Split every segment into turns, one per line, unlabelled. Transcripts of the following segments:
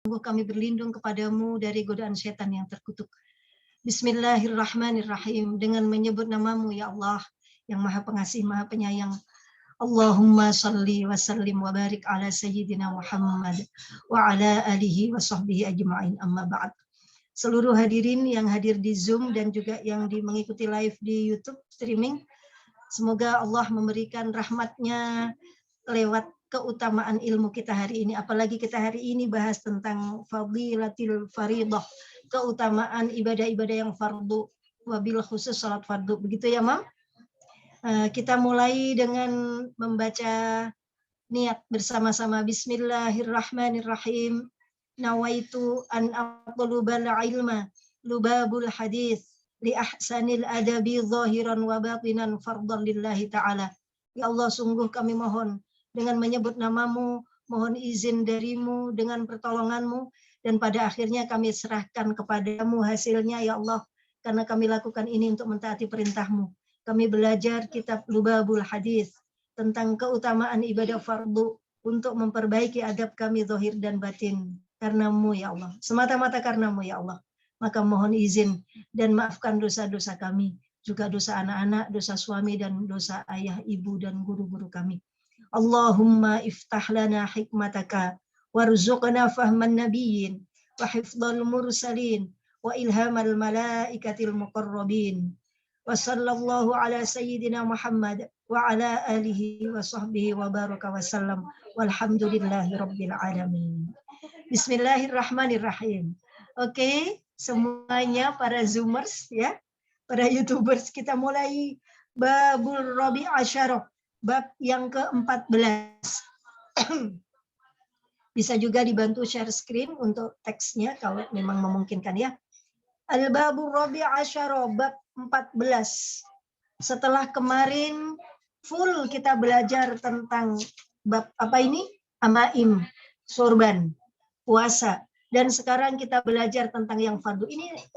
Sungguh kami berlindung kepadamu dari godaan setan yang terkutuk. Bismillahirrahmanirrahim. Dengan menyebut namamu ya Allah, yang maha pengasih, maha penyayang. Allahumma salli wa sallim wa barik ala sayyidina Muhammad wa ala alihi wa sahbihi ajma'in, amma ba'd. Seluruh hadirin yang hadir di Zoom dan juga yang mengikuti live di YouTube streaming, semoga Allah memberikan rahmatnya lewat keutamaan ilmu kita hari ini. Apalagi kita hari ini bahas tentang fadilatil faridah, keutamaan ibadah-ibadah yang fardu, wabil khusus salat fardu. Begitu ya, Mam? Kita mulai dengan membaca niat bersama-sama. Bismillahirrahmanirrahim. Nawaitu an aqlubal ilma lubabul hadis li ahsanil adabi zahiran wa batinan fardan lillahi ta'ala. Ya Allah, sungguh kami mohon dengan menyebut namamu, mohon izin darimu dengan pertolonganmu, dan pada akhirnya kami serahkan kepadamu hasilnya ya Allah, karena kami lakukan ini untuk mentaati perintahmu. Kami belajar kitab Lubabul Hadis tentang keutamaan ibadah fardu untuk memperbaiki adab kami zahir dan batin karenamu ya Allah, semata-mata karenamu ya Allah. Maka mohon izin dan maafkan dosa-dosa kami, juga dosa anak-anak, dosa suami, dan dosa ayah, ibu, dan guru-guru kami. Allahumma iftah lana hikmataka warzuqna fahman nabiyyin wa hifdzal mursalin wa ilhamal malaikatil muqarrabin wa sallallahu ala sayyidina Muhammad wa ala alihi wa sahbihi wa baraka wa sallam walhamdulillahi rabbil alamin. Bismillahirrahmanirrahim. Oke, semuanya para Zoomers ya, para YouTubers, kita mulai babul Rabi Asyara, bab yang ke-14. Bisa juga dibantu share screen untuk teksnya kalau memang memungkinkan ya. Al-babul Rabi Asyara, bab 14. Setelah kemarin full kita belajar tentang bab apa ini? Amaim, sorban, puasa. Dan sekarang kita belajar tentang yang fardu. Ini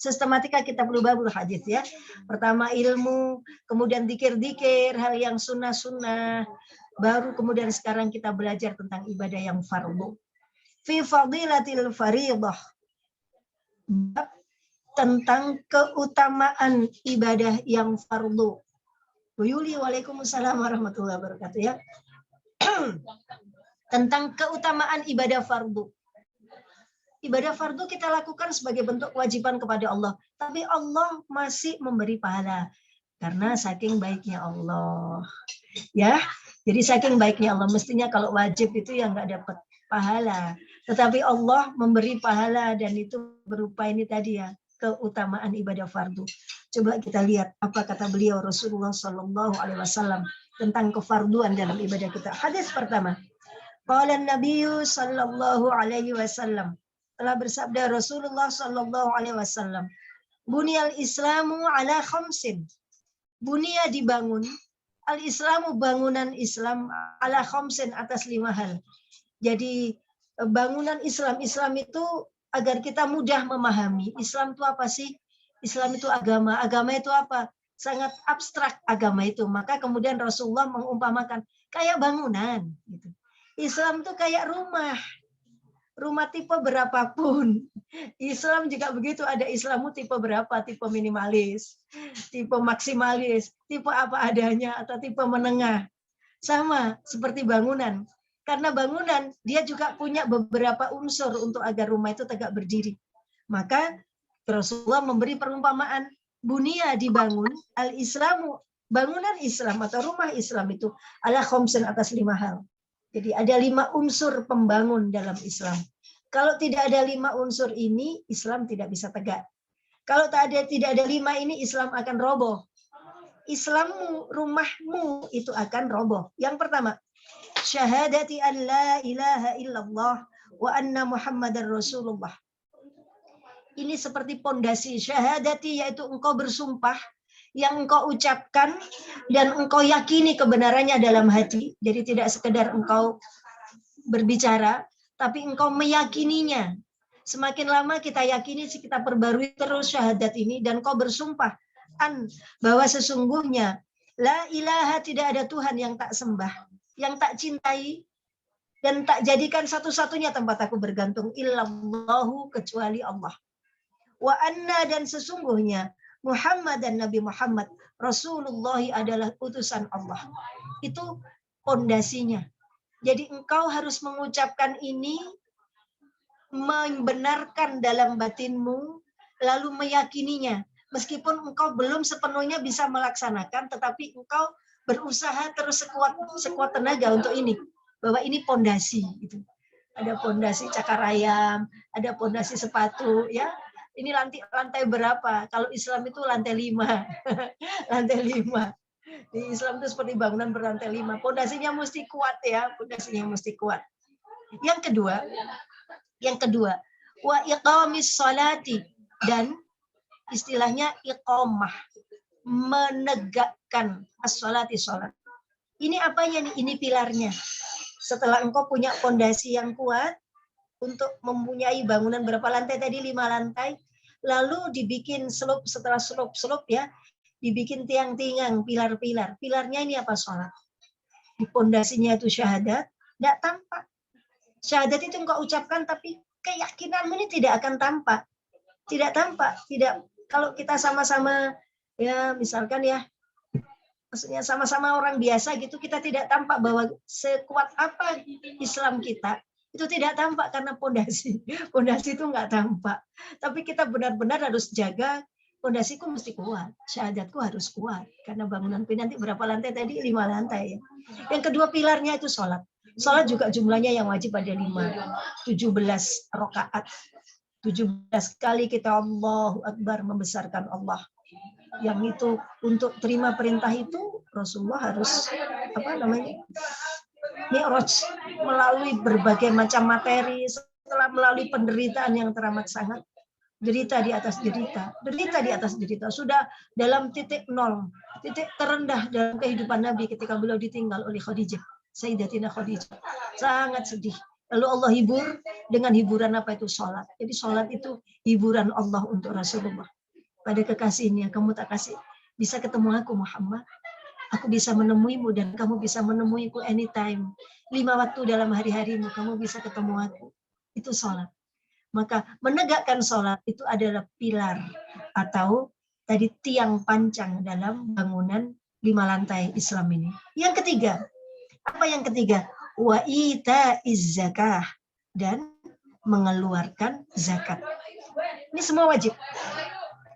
sistematika kitab Lubabul Hadis ya. Pertama ilmu, kemudian dikir-dikir, hal yang sunnah-sunnah. Baru kemudian sekarang kita belajar tentang ibadah yang fardu. Fi fadilatil faridah. Tentang keutamaan ibadah yang fardu. Bu Yuli, waalaikumsalam warahmatullahi wabarakatuh ya. Tentang keutamaan ibadah fardu. Ibadah fardu kita lakukan sebagai bentuk kewajiban kepada Allah. Tapi Allah masih memberi pahala. Karena saking baiknya Allah. Ya, jadi saking baiknya Allah. Mestinya kalau wajib itu ya nggak dapat pahala. Tetapi Allah memberi pahala dan itu berupa ini tadi ya, keutamaan ibadah fardu. Coba kita lihat apa kata beliau Rasulullah Shallallahu Alaihi Wasallam tentang kefarduan dalam ibadah kita. Hadis pertama. Qala Nabi Shallallahu Alaihi Wasallam. Telah bersabda Rasulullah Shallallahu Alaihi Wasallam, Bunyal Islamu ala khamsin. Bunia dibangun, al-Islamu bangunan Islam ala khamsin atas 5 hal. Jadi bangunan Islam itu agar kita mudah memahami. Islam itu apa sih? Islam itu agama. Agama itu apa? Sangat abstrak agama itu. Maka kemudian Rasulullah mengumpamakan kayak bangunan. Gitu. Islam itu kayak rumah. Rumah tipe berapapun. Islam juga begitu, ada Islamu tipe berapa, tipe minimalis, tipe maksimalis, tipe apa adanya, atau tipe menengah. Sama seperti bangunan. Karena bangunan, dia juga punya beberapa unsur untuk agar rumah itu tegak berdiri. Maka Rasulullah memberi perumpamaan, bunia dibangun, al-Islamu, bangunan Islam atau rumah Islam itu, ala khamsin atas 5 hal. Jadi ada 5 unsur pembangun dalam Islam. Kalau tidak ada 5 unsur ini, Islam tidak bisa tegak. Kalau tidak ada 5 ini, Islam akan roboh. Islammu, rumahmu itu akan roboh. Yang pertama, syahadati an la ilaha illallah wa anna Muhammadar Rasulullah. Ini seperti pondasi. Syahadati yaitu engkau bersumpah, yang engkau ucapkan dan engkau yakini kebenarannya dalam hati. Jadi tidak sekedar engkau berbicara, tapi engkau meyakininya. Semakin lama kita yakini, kita perbarui terus syahadat ini, dan engkau bersumpah bahwa sesungguhnya la ilaha, tidak ada Tuhan yang tak sembah, yang tak cintai, dan tak jadikan satu-satunya tempat aku bergantung illallahu, kecuali Allah. Wa anna, dan sesungguhnya Muhammad dan Nabi Muhammad Rasulullah adalah utusan Allah. Itu pondasinya. Jadi engkau harus mengucapkan ini, membenarkan dalam batinmu, lalu meyakininya. Meskipun engkau belum sepenuhnya bisa melaksanakan, tetapi engkau berusaha terus sekuat tenaga untuk ini. Bahwa ini pondasi. Gitu. Ada pondasi cakar ayam, ada pondasi sepatu, ya. Ini lantai berapa? Kalau Islam itu lantai 5. Lantai 5. Di Islam itu seperti bangunan berlantai 5. Pondasinya mesti kuat ya, pondasinya mesti kuat. Yang kedua, wa iqamis sholati, dan istilahnya iqamah, menegakkan as-sholati, sholat. Ini apanya nih? Ini pilarnya. Setelah engkau punya pondasi yang kuat, untuk mempunyai bangunan berapa lantai tadi? 5 lantai. Lalu dibikin slope, setelah slope ya, dibikin tiang-tiang, pilar-pilar. Pilarnya ini apa? Sholat. Di pondasinya itu syahadat, tidak tampak. Syahadat itu engkau ucapkan, tapi keyakinanmu ini tidak akan tampak. Tidak tampak. Tidak. Kalau kita sama-sama, ya misalkan ya, maksudnya sama-sama orang biasa gitu, kita tidak tampak bahwa sekuat apa Islam kita. Itu tidak tampak karena pondasi itu nggak tampak. Tapi kita benar-benar harus jaga, pondasiku mesti kuat, syahadatku harus kuat. Karena bangunan nanti berapa lantai tadi? 5 lantai ya. Yang kedua pilarnya itu sholat. Sholat juga jumlahnya yang wajib ada 5. 17 rakaat. 17 kali kita Allahu Akbar, membesarkan Allah. Yang itu untuk terima perintah itu Rasulullah harus Mi'raj, melalui berbagai macam materi, setelah melalui penderitaan yang teramat sangat, derita di atas derita, derita di atas derita, sudah dalam titik nol, titik terendah dalam kehidupan Nabi ketika beliau ditinggal oleh Khadijah, Sayyidatina Khadijah, sangat sedih. Lalu Allah hibur dengan hiburan apa itu? Sholat. Jadi sholat itu hiburan Allah untuk Rasulullah. Pada kekasihnya, kamu tak kasih bisa ketemu aku Muhammad, aku bisa menemuimu dan kamu bisa menemuiku anytime. 5 waktu dalam hari-harimu kamu bisa ketemu aku. Itu sholat. Maka menegakkan sholat itu adalah pilar atau tadi tiang pancang dalam bangunan 5 lantai Islam ini. Yang ketiga, apa yang ketiga? Wa ita'iz zakah, dan mengeluarkan zakat. Ini semua wajib.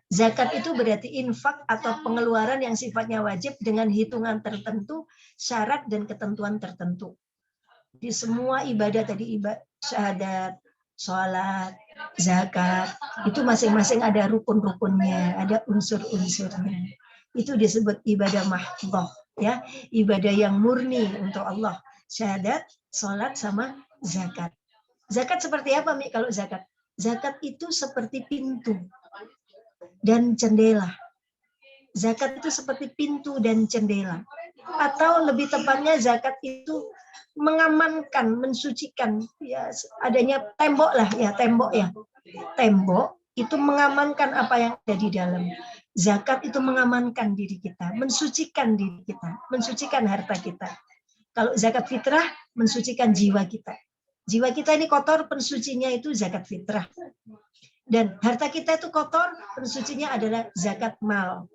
Zakat itu berarti infak atau pengeluaran yang sifatnya wajib dengan hitungan tertentu, syarat dan ketentuan tertentu. Di semua ibadah tadi, syahadat, sholat, zakat, itu masing-masing ada rukun-rukunnya, ada unsur-unsurnya. Itu disebut ibadah mahdhah, ya, ibadah yang murni untuk Allah. Syahadat, sholat, sama zakat. Zakat seperti apa, Mi? Kalau zakat? Zakat itu seperti pintu dan jendela. Zakat itu seperti pintu dan jendela. Atau lebih tepatnya zakat itu mengamankan, mensucikan, ya, adanya tembok lah ya, tembok ya. Tembok itu mengamankan apa yang ada di dalam. Zakat itu mengamankan diri kita, mensucikan diri kita, mensucikan harta kita. Kalau zakat fitrah, mensucikan jiwa kita. Jiwa kita ini kotor, pensucinya itu zakat fitrah. Dan harta kita itu kotor, pensucinya adalah zakat mal.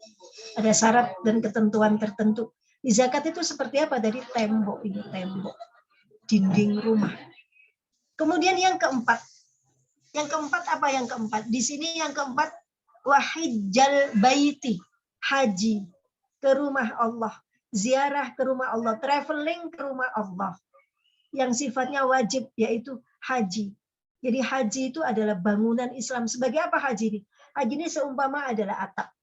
Ada syarat dan ketentuan tertentu. Di zakat itu seperti apa? Dari tembok ini, tembok, dinding rumah. Kemudian yang keempat. Yang keempat apa yang keempat? Di sini yang keempat, wahijjal baiti, haji ke rumah Allah, ziarah ke rumah Allah, traveling ke rumah Allah. Yang sifatnya wajib, yaitu haji. Jadi haji itu adalah bangunan Islam. Sebagai apa haji ini? Haji ini seumpama adalah atap.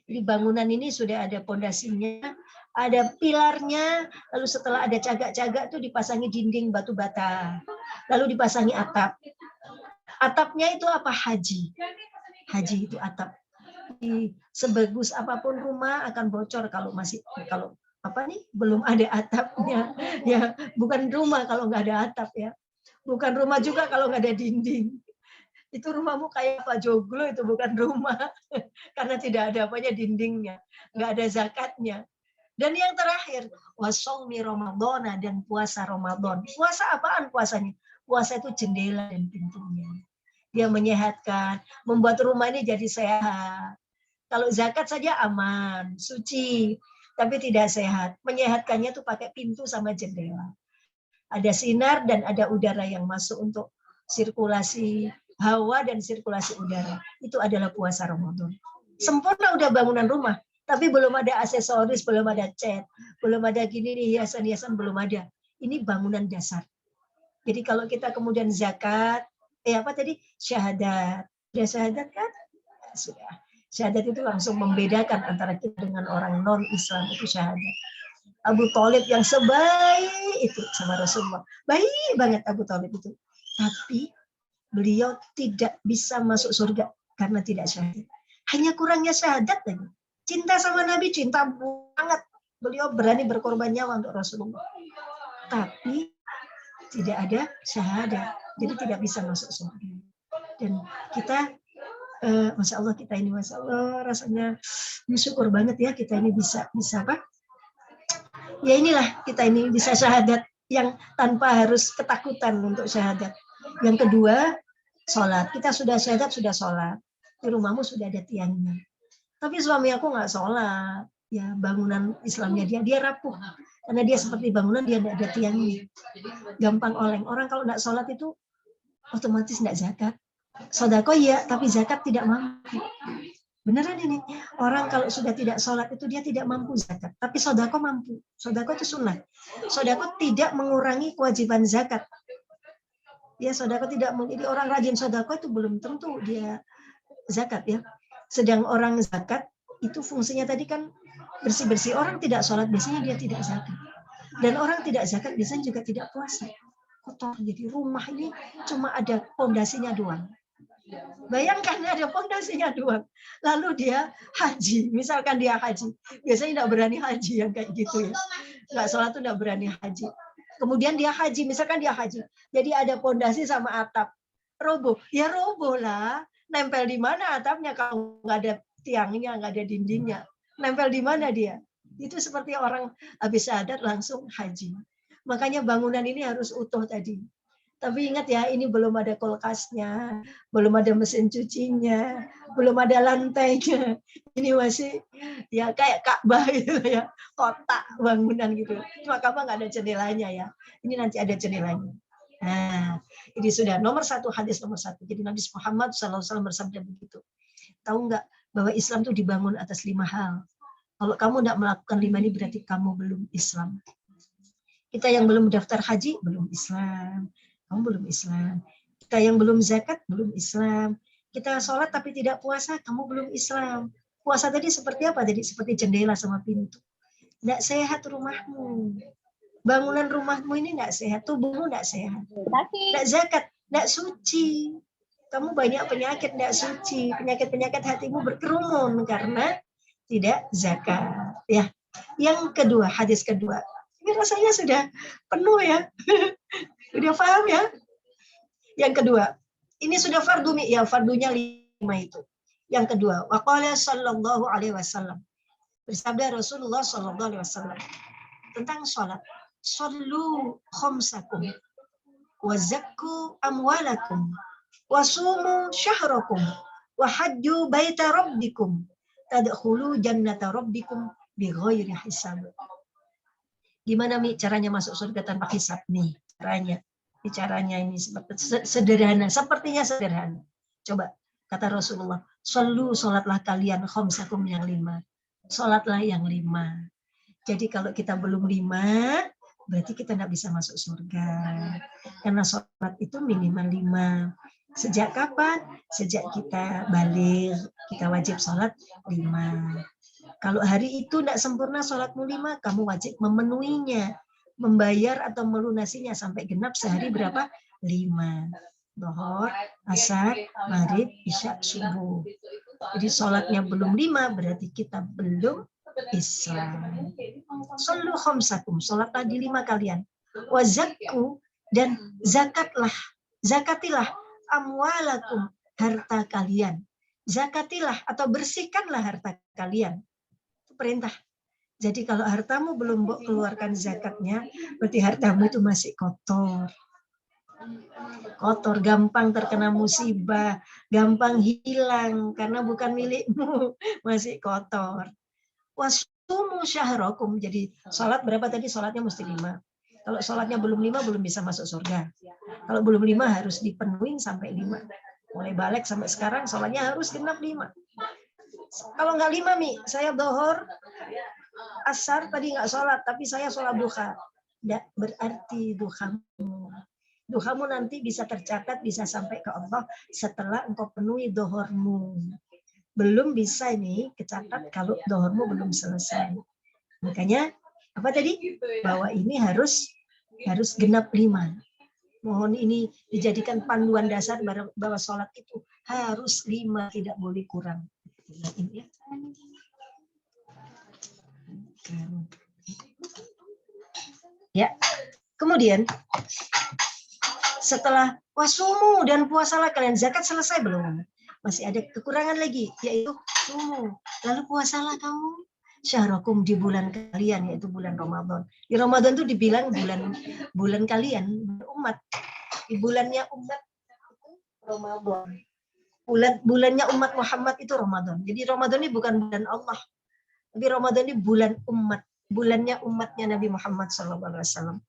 Jadi bangunan ini sudah ada pondasinya, ada pilarnya, lalu setelah ada cagak-cagak itu dipasangi dinding batu bata, lalu dipasangi atap. Atapnya itu apa? Haji. Haji itu atap. Sebagus apapun rumah akan bocor kalau belum ada atapnya. Ya, bukan rumah kalau nggak ada atap ya. Bukan rumah juga kalau nggak ada dinding. Itu rumahmu kayak apa? Joglo itu bukan rumah. Karena tidak ada apanya, dindingnya. Nggak ada zakatnya. Dan yang terakhir, Wasaumi Ramadhana, dan puasa Ramadan. Puasa apaan puasanya? Puasa itu jendela dan pintunya. Dia menyehatkan, membuat rumah ini jadi sehat. Kalau zakat saja aman, suci, tapi tidak sehat. Menyehatkannya tuh pakai pintu sama jendela. Ada sinar dan ada udara yang masuk untuk sirkulasi hawa dan sirkulasi udara. Itu adalah puasa Ramadan. Sempurna udah bangunan rumah, tapi belum ada aksesoris, belum ada cat, belum ada gini nih hiasan-hiasan, belum ada. Ini bangunan dasar. Jadi kalau kita kemudian zakat, apa tadi? Syahadat. Sudah syahadat kan? Sudah. Syahadat itu langsung membedakan antara kita dengan orang non-Islam, itu syahadat. Abu Thalib yang sebaik itu sama Rasulullah. Baik banget Abu Thalib itu. Tapi beliau tidak bisa masuk surga karena tidak syahadat. Hanya kurangnya syahadat aja. Cinta sama Nabi, cinta banget. Beliau berani berkorban nyawa untuk Rasulullah. Tapi tidak ada syahadat. Jadi tidak bisa masuk surga. Dan kita, Masya Allah kita ini, Masya Allah rasanya bersyukur banget ya kita ini bisa apa? Ya inilah kita ini bisa syahadat yang tanpa harus ketakutan untuk syahadat. Yang kedua, sholat. Kita sudah syahadat, sudah sholat. Di rumahmu sudah ada tiangnya. Tapi suami aku nggak sholat. Ya bangunan Islamnya dia rapuh. Karena dia seperti bangunan, dia tidak ada tiangnya. Gampang oleng. Orang kalau nggak sholat itu otomatis nggak zakat. Sodako iya, tapi zakat tidak mampu. Beneran ini. Orang kalau sudah tidak sholat itu dia tidak mampu zakat. Tapi sodako mampu. Sodako itu sunnah. Sodako tidak mengurangi kewajiban zakat. Ya, sodako tidak, jadi orang rajin sodako itu belum tentu dia zakat ya. Sedang orang zakat itu fungsinya tadi kan bersih-bersih. Orang tidak sholat biasanya dia tidak zakat. Dan orang tidak zakat biasanya juga tidak puasa. Kotor. Jadi rumah ini cuma ada fondasinya doang. Bayangkan ada fondasinya doang. Lalu dia haji. Misalkan dia haji. Biasanya tidak berani haji yang kayak gitu ya. Nggak sholat tuh tidak berani haji. Kemudian dia haji, misalkan dia haji. Jadi ada fondasi sama atap. Roboh. Ya roboh lah. Nempel di mana atapnya kalau nggak ada tiangnya, nggak ada dindingnya. Nempel di mana dia? Itu seperti orang habis syahadat langsung haji. Makanya bangunan ini harus utuh tadi. Tapi ingat ya, ini belum ada kulkasnya, belum ada mesin cucinya, belum ada lantainya. Ini masih ya kayak Ka'bah gitu ya, kotak bangunan gitu. Cuma Ka'bah nggak ada jendelanya ya. Ini nanti ada jendelanya. Nah, ini sudah nomor satu, hadis nomor satu. Jadi Nabi Muhammad SAW bersabda begitu. Tahu nggak bahwa Islam itu dibangun atas 5 hal. Kalau kamu tidak melakukan 5 ini berarti kamu belum Islam. Kita yang belum daftar haji belum Islam. Kamu belum Islam. Kita yang belum zakat belum Islam. Kita sholat tapi tidak puasa, kamu belum Islam. Puasa tadi seperti apa? Jadi seperti jendela sama pintu. Tidak sehat rumahmu. Bangunan rumahmu ini tidak sehat. Tubuhmu tidak sehat. Tidak zakat, tidak suci. Kamu banyak penyakit tidak suci. Penyakit-penyakit hatimu berkerumun karena tidak zakat. Ya. Yang kedua, hadis kedua. Ini rasanya sudah penuh ya. Udah paham ya? Yang kedua, ini sudah fardu ya, fardunya 5 itu. Yang kedua, waqala sallallahu alaihi wasallam. Bersabda Rasulullah sallallahu alaihi wasallam tentang salat. Shallu khamsakum wa zakku amwalakum wa sumu syahrakum wa hajju baita rabbikum tadkhulu jannata rabbikum bighairi hisab. Gimana Mi caranya masuk surga tanpa hisab nih? Caranya ini sederhana, sepertinya sederhana. Coba kata Rasulullah, sholatlah kalian khamsakum yang 5. Sholatlah yang 5. Jadi kalau kita belum 5, berarti kita tidak bisa masuk surga. Karena sholat itu minimal 5. Sejak kapan? Sejak kita balik, kita wajib sholat 5. Kalau hari itu tidak sempurna sholatmu 5, kamu wajib memenuhinya. Membayar atau melunasinya sampai genap sehari berapa? 5. Dhuhr, asar, maghrib, isya, subuh. Jadi sholatnya belum 5 berarti kita belum Islam. Shallu khamsakum, sholatlah di 5 kalian. Wa zakku, dan zakatlah, zakatilah amwalakum, harta kalian. Zakatilah atau bersihkanlah harta kalian. Itu perintah. Jadi kalau hartamu belum keluarkan zakatnya, berarti hartamu itu masih kotor. Kotor, gampang terkena musibah, gampang hilang karena bukan milikmu, masih kotor. Wasumu syahrakum. Jadi sholat berapa tadi? Sholatnya mesti 5. Kalau sholatnya belum 5, belum bisa masuk surga. Kalau belum 5 harus dipenuhin sampai 5. Mulai balik sampai sekarang sholatnya harus genap 5. Kalau nggak 5, Mi, saya dohor, asar tadi nggak sholat, tapi saya sholat duha. Nggak berarti duhamu nanti bisa tercatat, bisa sampai ke Allah setelah engkau penuhi dohormu. Belum bisa ini kecatat kalau dohormu belum selesai. Makanya apa tadi? Bahwa ini harus genap 5. Mohon ini dijadikan panduan dasar bahwa sholat itu harus 5, tidak boleh kurang. Ini ya. Ya, kemudian setelah wasumu dan puasalah kalian, zakat selesai belum? Masih ada kekurangan lagi, yaitu sumu. Lalu puasalah kamu syahrakum di bulan kalian, yaitu bulan Ramadan. Di Ramadan itu dibilang bulan kalian, umat. Di bulannya umat itu Ramadan. Bulannya umat Muhammad itu Ramadan. Jadi Ramadan ini bukan bulan Allah, tapi Ramadan ini bulan umat. Bulannya umatnya Nabi Muhammad SAW.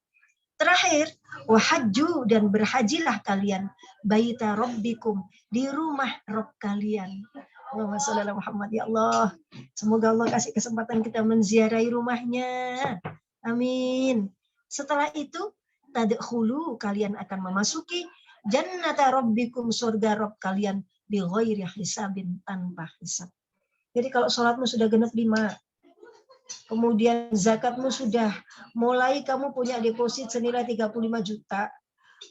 Terakhir, wahajju dan berhajilah kalian baita rabbikum, di rumah Rabb kalian. Allahumma shalli ala Muhammad. Ya Allah, semoga Allah kasih kesempatan kita menziarahi rumahnya. Amin. Setelah itu, tadkhulu, kalian akan memasuki jannata rabbikum, surga Rabb kalian, bi ghairi hisabin, tanpa hisab. Jadi kalau sholatmu sudah genap 5, kemudian zakatmu sudah mulai, kamu punya deposit senilai 35 juta,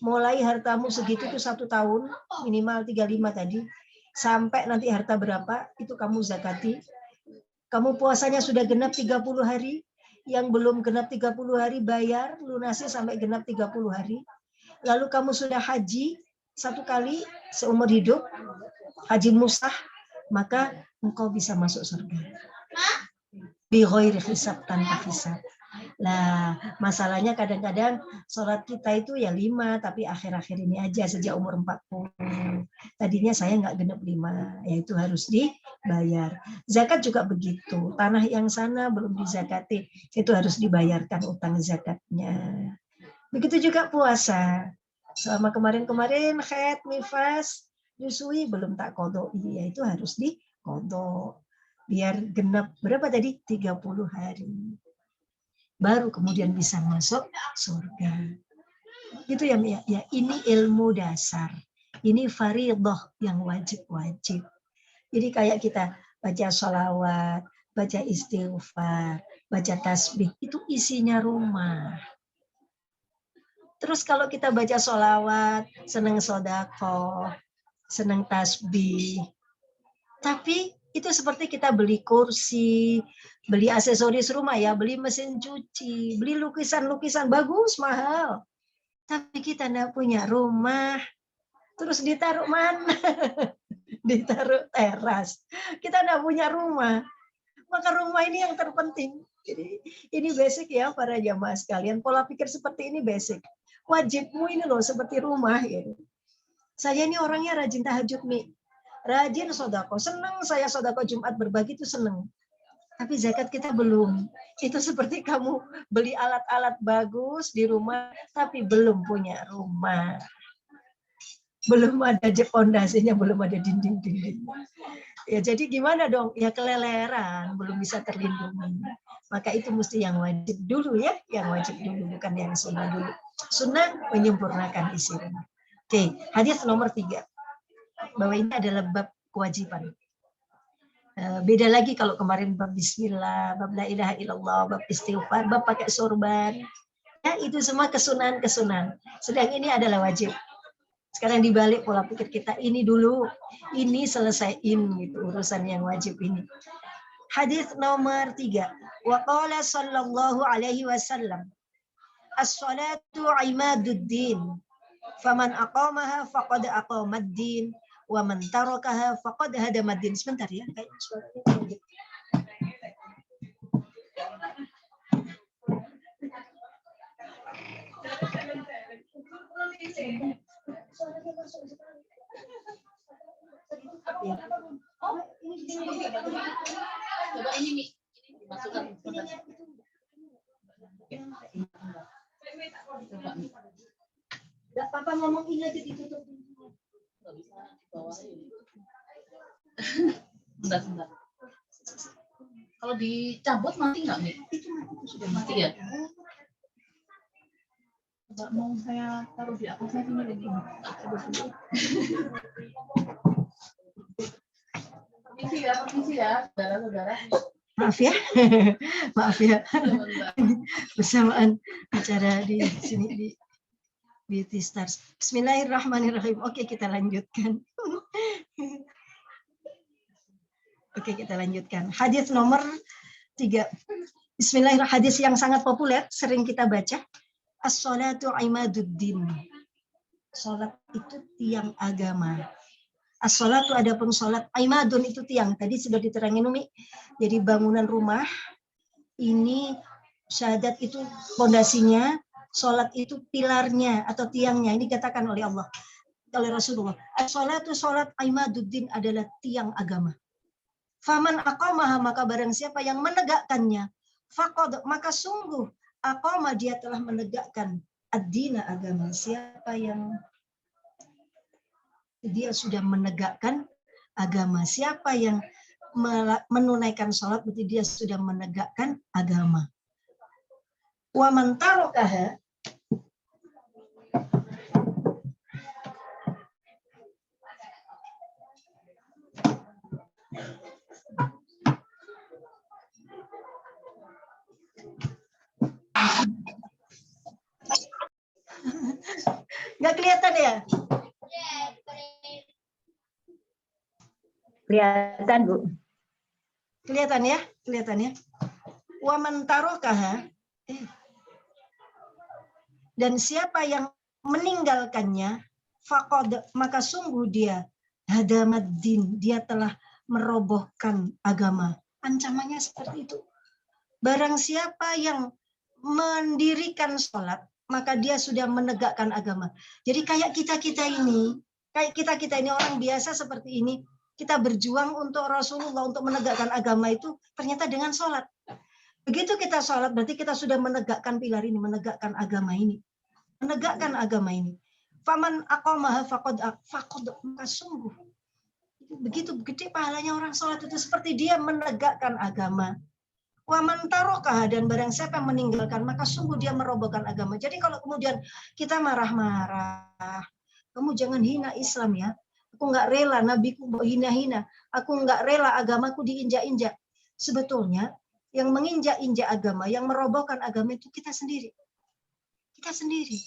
mulai hartamu segitu itu 1 tahun, minimal 35 tadi, sampai nanti harta berapa, itu kamu zakati. Kamu puasanya sudah genap 30 hari, yang belum genap 30 hari bayar, lunasi sampai genap 30 hari. Lalu kamu sudah haji 1 kali seumur hidup, haji musah, maka engkau bisa masuk surga. Bi ghairi hisab, tanpa hisab. Nah, masalahnya kadang-kadang sholat kita itu ya 5, tapi akhir-akhir ini aja sejak umur 40. Tadinya saya nggak genap 5, yaitu harus dibayar. Zakat juga begitu. Tanah yang sana belum dizakati, itu harus dibayarkan utang zakatnya. Begitu juga puasa. Selama kemarin-kemarin haid, nifas, nyusui belum tak kodok, ya itu harus dikodok. Biar genap berapa tadi? 30 hari. Baru kemudian bisa masuk surga. Itu ya, ya, ini ilmu dasar. Ini faridah yang wajib-wajib. Jadi kayak kita baca sholawat, baca istighfar, baca tasbih, itu isinya rumah. Terus kalau kita baca sholawat, senang sodako, senang tasbih, tapi itu seperti kita beli kursi, beli aksesoris rumah ya, beli mesin cuci, beli lukisan-lukisan bagus, mahal. Tapi kita tidak punya rumah, terus ditaruh mana? Ditaruh teras. Kita tidak punya rumah. Maka rumah ini yang terpenting. Jadi ini basic ya para jamaah sekalian. Pola pikir seperti ini basic. Wajibmu ini loh seperti rumah. Gitu. Saya ini orangnya rajin tahajud nih. Rajin sodako, senang saya sodako Jumat berbagi itu senang. Tapi zakat kita belum. Itu seperti kamu beli alat-alat bagus di rumah, tapi belum punya rumah. Belum ada pondasinya, belum ada dinding-dinding. Ya jadi gimana dong? Ya keleleran, belum bisa terlindungi. Maka itu mesti yang wajib dulu ya, yang wajib dulu, bukan yang sunnah dulu. Sunnah menyempurnakan isi rumah. Oke, hadis nomor 3. Bahwa ini adalah bab kewajiban. Beda lagi kalau kemarin bab bismillah, bab la ilaha illallah, bab istighfar, bab pakai sorban. Ya, itu semua kesunahan-kesunahan. Sedang ini adalah wajib. Sekarang dibalik pola pikir kita, ini dulu, ini selesaiin gitu urusan yang wajib ini. Hadis nomor 3. Wa qala sallallahu alaihi wasallam, as-salatu imaduddin. Faman aqamaha faqad aqamad-din. Wa man tarakaha faqad hadamad-din. Sebentar ya, kayak suaranya.
Coba ini masukkan.
Enggak apa-apa ngomong ini aja ditutup.
Nggak bisa di bawah ini. Sebentar. Kalau dicabut mati nggak nih?
Itu sudah
Mati ya? Coba mau saya taruh di atasnya sini lagi. Permisi ya, saudara-saudara.
Maaf ya, maaf ya. Bersamaan bicara di sini di Beauty Stars. Bismillahirrahmanirrahim. Oke, kita lanjutkan. Oke, kita lanjutkan. Hadis nomor 3. Bismillahirrahmanirrahim. Hadis yang sangat populer, sering kita baca. As-sholatu imaduddin. Salat itu tiang agama. As-sholatu adapun salat, imadun itu tiang. Tadi sudah diterangin Umi. Jadi bangunan rumah ini syahadat itu fondasinya, salat itu pilarnya atau tiangnya. Ini dikatakan oleh Allah, oleh Rasulullah. As-sholatu salat imaduddin adalah tiang agama. Faman aqamaha, maka barang siapa yang menegakkannya, faqad, maka sungguh aqama, dia telah menegakkan ad-dina, agama. Siapa yang dia sudah menegakkan agama. Siapa yang menunaikan sholat, berarti dia sudah menegakkan agama. Wa man tarakaha, nggak kelihatan ya?
Kelihatan, Bu.
Kelihatan ya? Kelihatan ya? Wa man tarakaha, dan siapa yang meninggalkannya, faqad, maka sungguh dia hadamaddin, dia telah merobohkan agama. Ancamannya seperti itu. Barang siapa yang mendirikan sholat, maka dia sudah menegakkan agama. Jadi kayak kita-kita ini orang biasa seperti ini, kita berjuang untuk Rasulullah, untuk menegakkan agama itu ternyata dengan sholat. Begitu kita sholat, berarti kita sudah menegakkan pilar ini, menegakkan agama ini. Menegakkan agama ini. Faman aqamaha faqad, maka sungguh. Begitu gede pahalanya orang sholat itu, seperti dia menegakkan agama. Waman tarokah, dan barang siapa yang meninggalkan, maka sungguh dia merobohkan agama. Jadi kalau kemudian kita marah-marah, kamu jangan hina Islam ya. Aku nggak rela nabiku hina-hina. Aku nggak rela agamaku diinjak-injak. Sebetulnya yang menginjak-injak agama, yang merobohkan agama itu kita sendiri. Kita sendiri.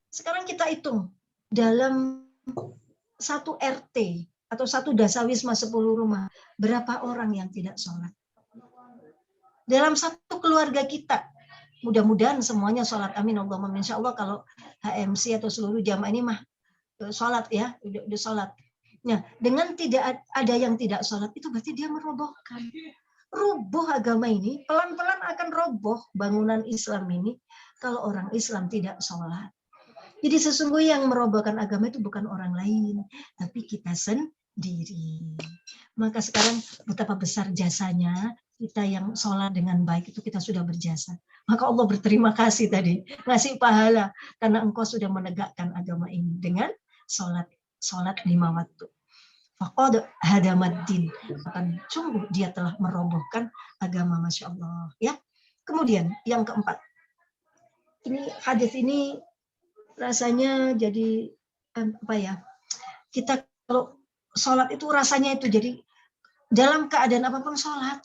Sekarang kita hitung dalam satu RT atau satu dasawisma 10 rumah, berapa orang yang tidak sholat? Dalam satu keluarga kita, mudah-mudahan semuanya sholat. Amin Allahumma, insya Allah kalau HMC atau seluruh jamaah ini mah sholat ya, udah sholat. Nah, dengan tidak ada yang tidak sholat, itu berarti dia merobohkan. Rubuh agama ini, pelan-pelan akan roboh bangunan Islam ini kalau orang Islam tidak sholat. Jadi sesungguhnya yang merobohkan agama itu bukan orang lain, tapi kita sendiri. Maka sekarang betapa besar jasanya kita yang sholat dengan baik, itu kita sudah berjasa. Maka Allah berterima kasih tadi, ngasih pahala karena engkau sudah menegakkan agama ini dengan sholat 5 waktu. Faqad hadamaddin, akan sungguh dia telah merobohkan agama, masya Allah. Ya. Kemudian yang keempat, ini hadis ini rasanya jadi apa ya? Kita kalau sholat itu rasanya itu jadi dalam keadaan apapun sholat.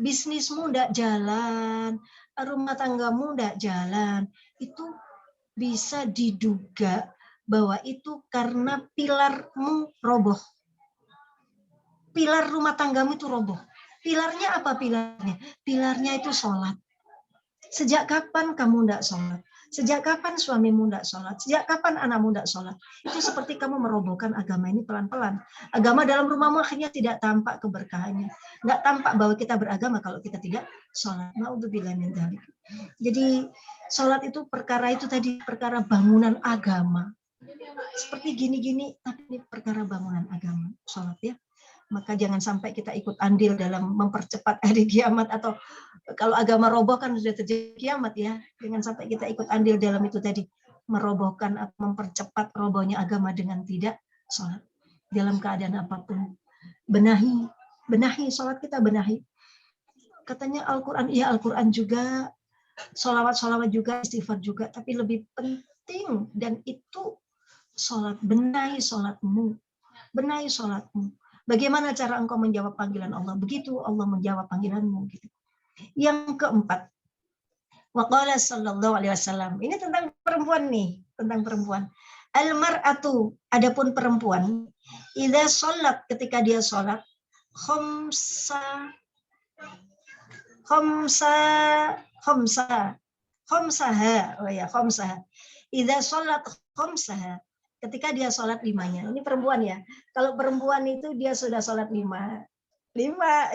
Bisnismu tidak jalan, rumah tanggamu tidak jalan, itu bisa diduga bahwa itu karena pilarmu roboh. Pilar rumah tanggamu itu roboh. Pilarnya apa pilarnya? Pilarnya itu sholat. Sejak kapan kamu tidak sholat? Sejak kapan suamimu tidak sholat? Sejak kapan anakmu tidak sholat? Itu seperti kamu merobohkan agama ini pelan-pelan. Agama dalam rumahmu akhirnya tidak tampak keberkahannya. Nggak tampak bahwa kita beragama kalau kita tidak sholat. Naudzubillah min dzalik. Jadi sholat itu perkara itu tadi perkara bangunan agama. Seperti gini-gini, tapi ini perkara bangunan agama. Sholat ya. Maka jangan sampai kita ikut andil dalam mempercepat hari kiamat, atau kalau agama roboh kan sudah terjadi kiamat ya. Jangan sampai kita ikut andil dalam itu tadi, merobohkan atau mempercepat robohnya agama dengan tidak sholat. Dalam keadaan apapun, benahi sholat kita, benahi. Katanya Al-Quran, iya Al-Quran juga, sholawat juga, istighfar juga, tapi lebih penting dan itu sholat. Benahi sholatmu, benahi sholatmu. Bagaimana cara engkau menjawab panggilan Allah? Begitu Allah menjawab panggilanmu. Gitu. Yang keempat, waqala sallallahu alaihi wasallam. Ini tentang perempuan nih, tentang perempuan. Al-mar'atu, adapun perempuan, idza sholat, ketika dia sholat, khamsaha. Idza sholat khamsaha. Ketika dia sholat limanya. Ini perempuan ya. Kalau perempuan itu dia sudah sholat lima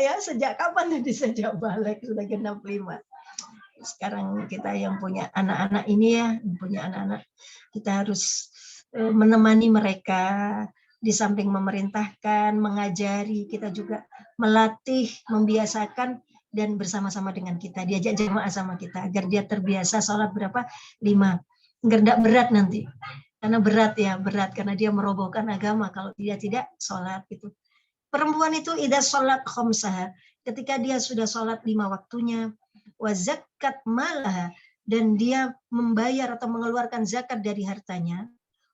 ya, sejak kapan tadi? Sejak balik sudah genap 5. Sekarang kita yang punya anak-anak ini ya, punya anak-anak, kita harus menemani mereka, di samping memerintahkan, mengajari, kita juga melatih, membiasakan, dan bersama-sama dengan kita, diajak jamaah sama kita, agar dia terbiasa sholat berapa? 5. Enggak berat nanti. Karena berat karena dia merobohkan agama kalau dia tidak sholat gitu. Perempuan itu idza sholat khamsaha, ketika dia sudah sholat 5 waktunya, wa zakat malaha, dan dia membayar atau mengeluarkan zakat dari hartanya,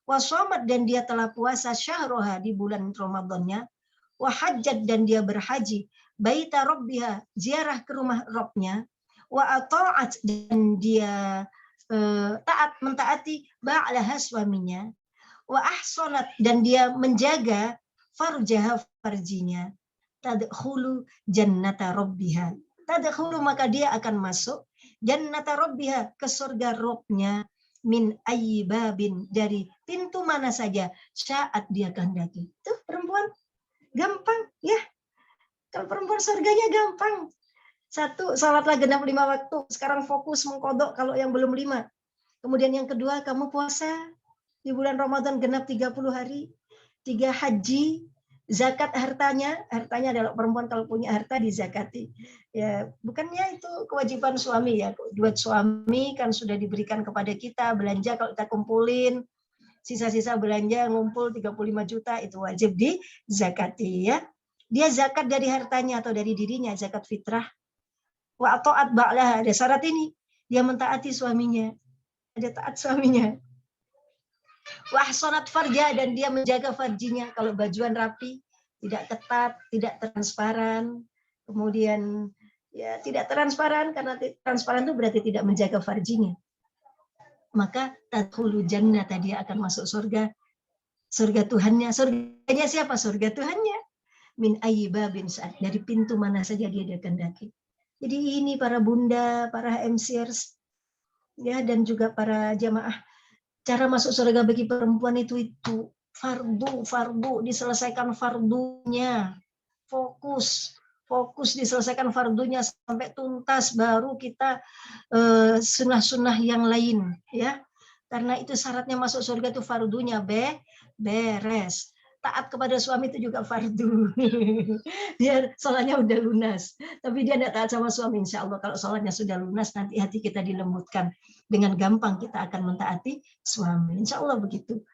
wa shamat, dan dia telah puasa syahroha, di bulan Ramadannya, wa hajjat, dan dia berhaji, baita rabbiha, ziarah ke rumah Rabbnya, wa ata'at, dan dia taat, mentaati ba'laha, suaminya, wa ahsanat, dan dia menjaga farjaha, farjinya, tadkhulu jannata rabbiha, tadkhulu, maka dia akan masuk jannata rabbiha, ke surga Rabbnya, min ayyi babin, dari pintu mana saja, saat dia kehendaki. Tuh perempuan gampang ya, kalau perempuan surganya gampang. 1, salatlah genap 5 waktu. Sekarang fokus mengkodok kalau yang belum 5. Kemudian yang kedua, kamu puasa di bulan Ramadan genap 30 hari. 3, haji, zakat hartanya adalah perempuan kalau punya harta dizakati. Ya, bukannya itu kewajiban suami ya. Duit suami kan sudah diberikan kepada kita, belanja kalau kita kumpulin, sisa-sisa belanja ngumpul 35 juta, itu wajib dizakati ya. Dia zakat dari hartanya atau dari dirinya, zakat fitrah. Wa ta'at ba'laha, ada syarat ini, dia mentaati suaminya, ada taat suaminya. Wa ahsanat farja, dan dia menjaga farjinya, kalau bajuan rapi, tidak ketat, tidak transparan. Kemudian ya tidak transparan, karena transparan itu berarti tidak menjaga farjinya. Maka tadkhulu jannata, dia akan masuk surga. Surga Tuhannya. Surganya siapa? Surga Tuhannya. Min ayyi babin, dari pintu mana saja dia kehendaki. Jadi ini para bunda, para MCers, ya, dan juga para jamaah, cara masuk surga bagi perempuan itu fardu, diselesaikan fardunya, fokus diselesaikan fardunya sampai tuntas, baru kita sunnah-sunnah yang lain, ya. Karena itu syaratnya masuk surga itu fardunya beres. Taat kepada suami itu juga fardu. Dia sholatnya udah lunas, tapi dia tidak taat sama suami. Insya Allah kalau sholatnya sudah lunas, nanti hati kita dilembutkan. Dengan gampang kita akan mentaati suami. Insya Allah begitu.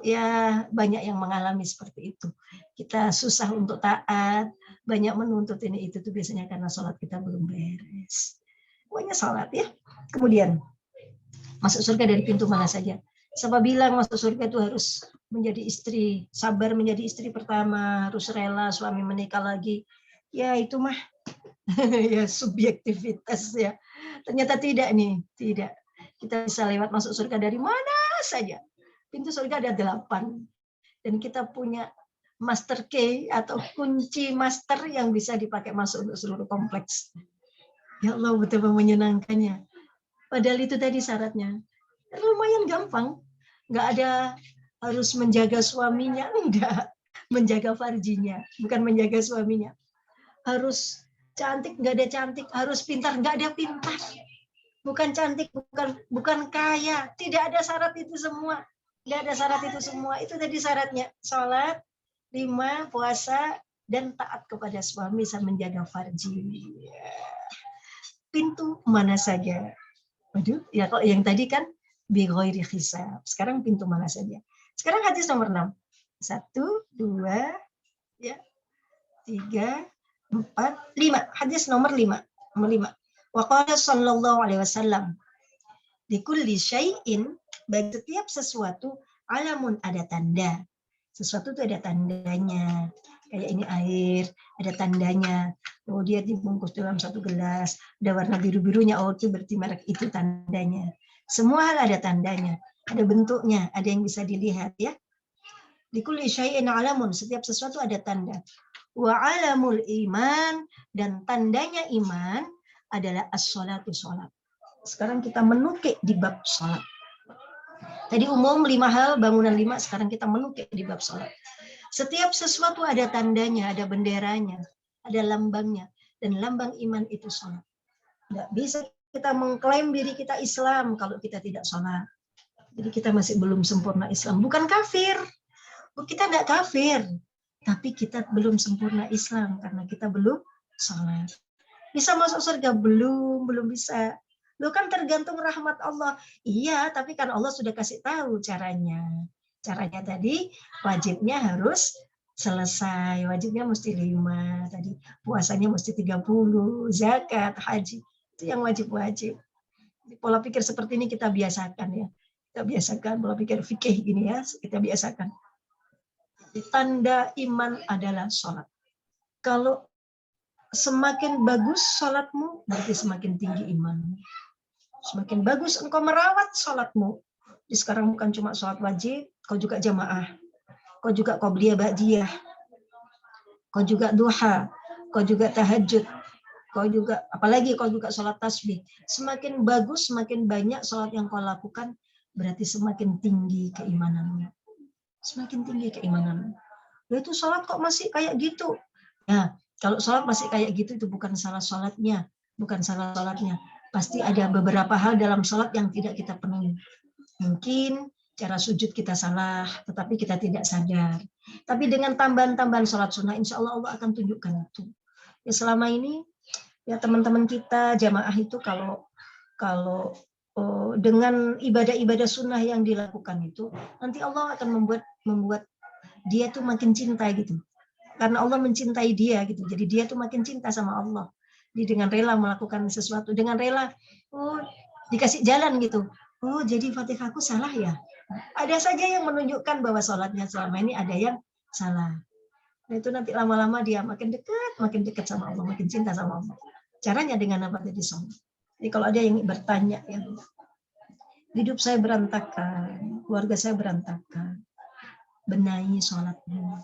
Ya, banyak yang mengalami seperti itu. Kita susah untuk taat, banyak menuntut ini itu tuh biasanya karena sholat kita belum beres. Pokoknya sholat ya. Kemudian masuk surga dari pintu mana saja. Siapa bilang masuk surga itu harus menjadi istri, sabar menjadi istri pertama, harus rela suami menikah lagi. Ya itu mah ya subjektivitas ya. Ternyata tidak nih, tidak. Kita bisa lewat masuk surga dari mana saja. Pintu surga ada 8. Dan kita punya master key atau kunci master yang bisa dipakai masuk untuk seluruh kompleks. Ya Allah, betapa menyenangkannya. Padahal itu tadi syaratnya. Lumayan gampang. Nggak ada harus menjaga suaminya, enggak. Menjaga farjinya, bukan menjaga suaminya. Harus cantik, nggak ada cantik. Harus pintar, nggak ada pintar. Bukan cantik, bukan kaya. Tidak ada syarat itu semua. Nggak ada syarat itu semua. Itu tadi syaratnya. Sholat, 5, puasa, dan taat kepada suami sama menjaga farji. Pintu mana saja. Waduh, ya kalau yang tadi kan bighairi hisab. Sekarang pintu mana saja. Sekarang hadis nomor 6. 1, 2, ya, 3, 4, 5. Hadis nomor 5. Nomor 5. Wa qala sallallahu alaihi wasallam, di kulli syai'in, bagi setiap sesuatu, alamun, ada tanda. Sesuatu itu ada tandanya. Kayak ini air, ada tandanya. Oh, dia dibungkus dalam satu gelas, ada warna biru-birunya, oh itu berarti merek itu tandanya. Semua hal ada tandanya, ada bentuknya, ada yang bisa dilihat ya. Di kulli syai'in alamun, setiap sesuatu ada tanda. Wa alamul iman, dan tandanya iman adalah as-sholatu, sholat. Sekarang kita menukik di bab sholat. Tadi umum 5 hal, bangunan 5, sekarang kita menukik di bab sholat. Setiap sesuatu ada tandanya, ada benderanya, ada lambangnya. Dan lambang iman itu sholat. Nggak bisa kita mengklaim diri kita Islam kalau kita tidak sholat. Jadi kita masih belum sempurna Islam. Bukan kafir. Kita nggak kafir. Tapi kita belum sempurna Islam karena kita belum sholat. Bisa masuk surga? Belum bisa. Lu kan tergantung rahmat Allah. Iya, tapi kan Allah sudah kasih tahu caranya. Caranya tadi wajibnya harus selesai. Wajibnya mesti 5. Tadi puasanya mesti 30, zakat, haji. Itu yang wajib-wajib. Pola pikir seperti ini kita biasakan ya. Kita biasakan pola pikir fikih gini ya, kita biasakan. Tanda iman adalah sholat. Kalau semakin bagus sholatmu, berarti semakin tinggi imanmu. Semakin bagus engkau merawat sholatmu. Jadi sekarang bukan cuma sholat wajib, kau juga jamaah. Kau juga qobliyah ba'diyah. Kau juga duha. Kau juga tahajud. Kau juga, apalagi kau juga sholat tasbih. Semakin bagus, semakin banyak sholat yang kau lakukan, berarti semakin tinggi keimananmu. Semakin tinggi keimananmu. Ya itu sholat kok masih kayak gitu. Nah, kalau sholat masih kayak gitu, itu bukan salah sholatnya. Bukan salah sholatnya. Pasti ada beberapa hal dalam sholat yang tidak kita penuhi. Mungkin cara sujud kita salah, tetapi kita tidak sadar. Tapi dengan tambahan-tambahan sholat sunnah, insya Allah Allah akan tunjukkan itu. Ya selama ini, ya teman-teman kita, jamaah itu kalau dengan ibadah-ibadah sunnah yang dilakukan itu, nanti Allah akan membuat dia tuh makin cinta gitu. Karena Allah mencintai dia gitu. Jadi dia tuh makin cinta sama Allah. Dia dengan rela melakukan sesuatu, dengan rela dikasih jalan gitu. Oh, jadi Fatihahku salah ya. Ada saja yang menunjukkan bahwa sholatnya selama ini ada yang salah. Nah, itu nanti lama-lama dia makin dekat sama Allah, makin cinta sama Allah. Caranya dengan apa tadi sholat. Jadi kalau ada yang bertanya, ya, hidup saya berantakan, keluarga saya berantakan, benahi sholatmu.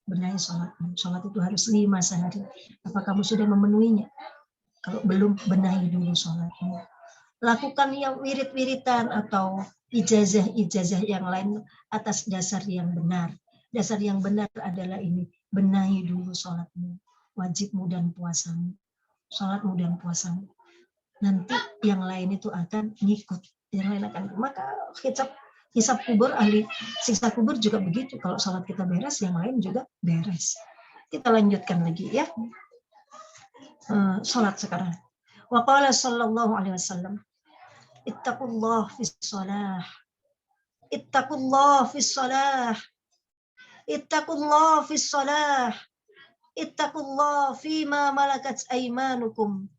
Benahi sholatmu. Sholat itu harus 5 sehari. Apa kamu sudah memenuhinya? Kalau belum, benahi dulu sholatmu. Lakukan yang wirid-wiritan atau ijazah-ijazah yang lain atas dasar yang benar. Dasar yang benar adalah ini. Benahi dulu sholatmu. Wajibmu dan puasamu. Sholatmu dan puasamu. Nanti yang lain itu akan ngikut. Yang lain akan ngikut. Maka hisab kubur, ahli siksa kubur juga begitu. Kalau sholat kita beres, yang lain juga beres. Kita lanjutkan lagi ya. Sholat sekarang. Wa qala sallallahu alaihi wasallam, ittaqullah fis shalah. Ittaqullah fis shalah. Ittaqullah fis shalah. Ittaqullah fima malakat aymanukum.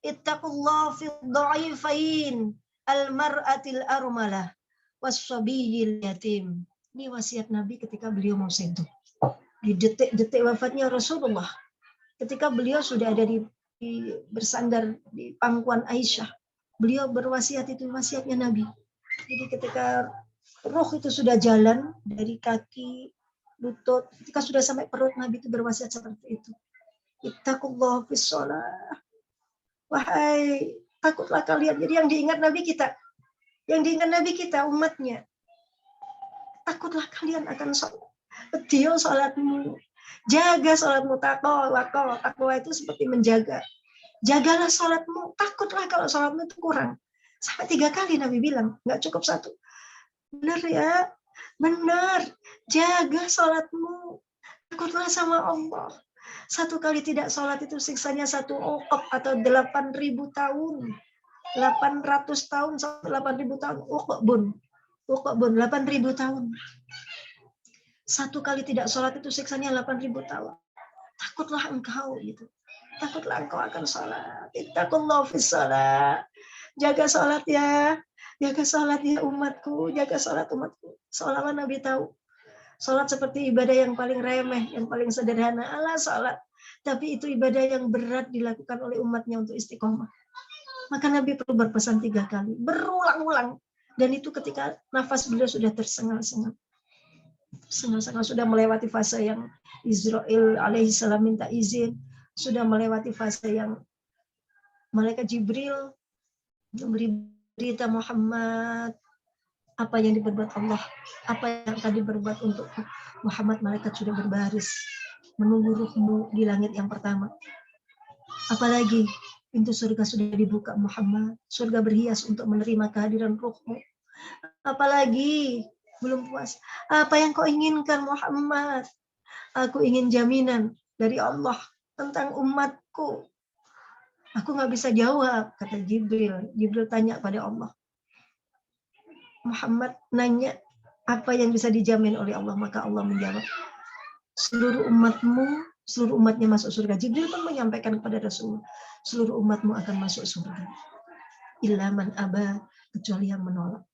Ittaqullah fid dha'ifain al-mar'atil armalah wasabiyil yatim. Ini wasiat Nabi ketika beliau mau sentuh. Di detik-detik wafatnya Rasulullah. Ketika beliau sudah ada bersandar di pangkuan Aisyah. Beliau berwasiat, itu wasiatnya Nabi. Jadi ketika roh itu sudah jalan dari kaki, lutut, ketika sudah sampai perut, Nabi itu berwasiat seperti itu. Ittaqullah fis shalah. Wahai, takutlah kalian. Jadi yang diingat Nabi kita. Yang diingat Nabi kita, umatnya. Takutlah kalian akan sholat. Betul sholatmu. Jaga sholatmu. Takwa itu seperti menjaga. Jagalah sholatmu. Takutlah kalau sholatmu itu kurang. Sampai 3 kali Nabi bilang. Nggak cukup 1. Benar ya? Benar. Jaga sholatmu. Takutlah sama Allah. 1 kali tidak sholat itu siksanya 1 uqab atau 8.000 tahun. 800 tahun sampai 8.000 tahun. Uqbun 8.000 tahun. 1 kali tidak sholat itu siksanya 8.000 tahun. Takutlah engkau gitu. Takutlah engkau akan sholat. Ittaqullah fis sholat. Jaga sholat ya. Jaga sholat ya umatku. Jaga sholat umatku. Seolah-olah Nabi tahu. Sholat seperti ibadah yang paling remeh, yang paling sederhana. Allah sholat. Tapi itu ibadah yang berat dilakukan oleh umatnya untuk istiqomah. Maka Nabi perlu berpesan 3 kali. Berulang-ulang. Dan itu ketika nafas beliau sudah tersengal-sengal. Sengal-sengal sudah melewati fase yang Israel alaihissalam minta izin. Sudah melewati fase yang Malaikat Jibril memberi berita Muhammad. Apa yang diperbuat Allah, apa yang akan diperbuat untuk Muhammad, malaikat sudah berbaris menunggu ruhmu di langit yang pertama. Apalagi pintu surga sudah dibuka Muhammad, surga berhias untuk menerima kehadiran ruhmu. Apalagi belum puas. Apa yang kau inginkan Muhammad? Aku ingin jaminan dari Allah tentang umatku. Aku nggak bisa jawab, kata Jibril. Jibril tanya pada Allah. Muhammad nanya apa yang bisa dijamin oleh Allah, maka Allah menjawab, seluruh umatnya masuk surga. Jibril pun menyampaikan kepada Rasulullah, seluruh umatmu akan masuk surga. Illa man aba, kecuali yang menolak.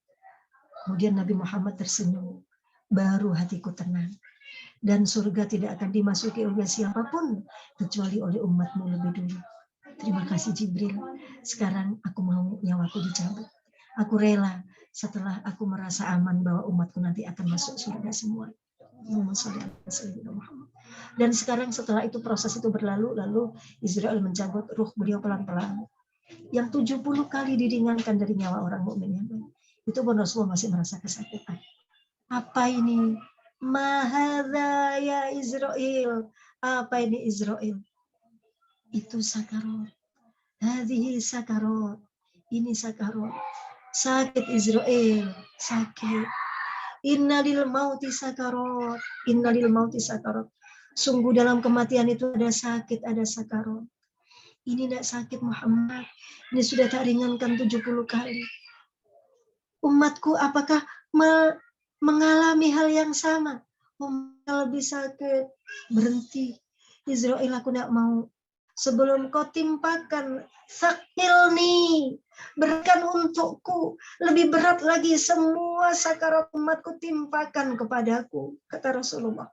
Kemudian Nabi Muhammad tersenyum, baru hatiku tenang. Dan surga tidak akan dimasuki oleh siapapun kecuali oleh umatmu lebih dulu. Terima kasih Jibril. Sekarang aku mau nyawaku dicabut. Aku rela setelah aku merasa aman bahwa umatku nanti akan masuk surga semua. Dan sekarang setelah itu proses itu berlalu, lalu Israel mencabut ruh beliau pelan-pelan. Yang 70 kali diringankan dari nyawa orang mukmin yang baik. Itu pun Rasulullah masih merasa kesakitan. Apa ini? Mahadha ya Israel. Apa ini Israel? Itu sakarot. Hadhihi sakarot. Ini sakarot. Sakit Israel, sakit. Innalil mauti sakarot. Innalil mauti sakarot. Sungguh dalam kematian itu ada sakit, ada sakarot. Ini tidak sakit Muhammad. Ini sudah tak ringankan 70 kali. Umatku apakah mengalami hal yang sama? Lebih sakit. Berhenti. Israel, aku tidak mau. Sebelum kau timpakan sakilni, berikan untukku lebih berat lagi, semua sakarat umatku timpakan kepadaku, kata Rasulullah.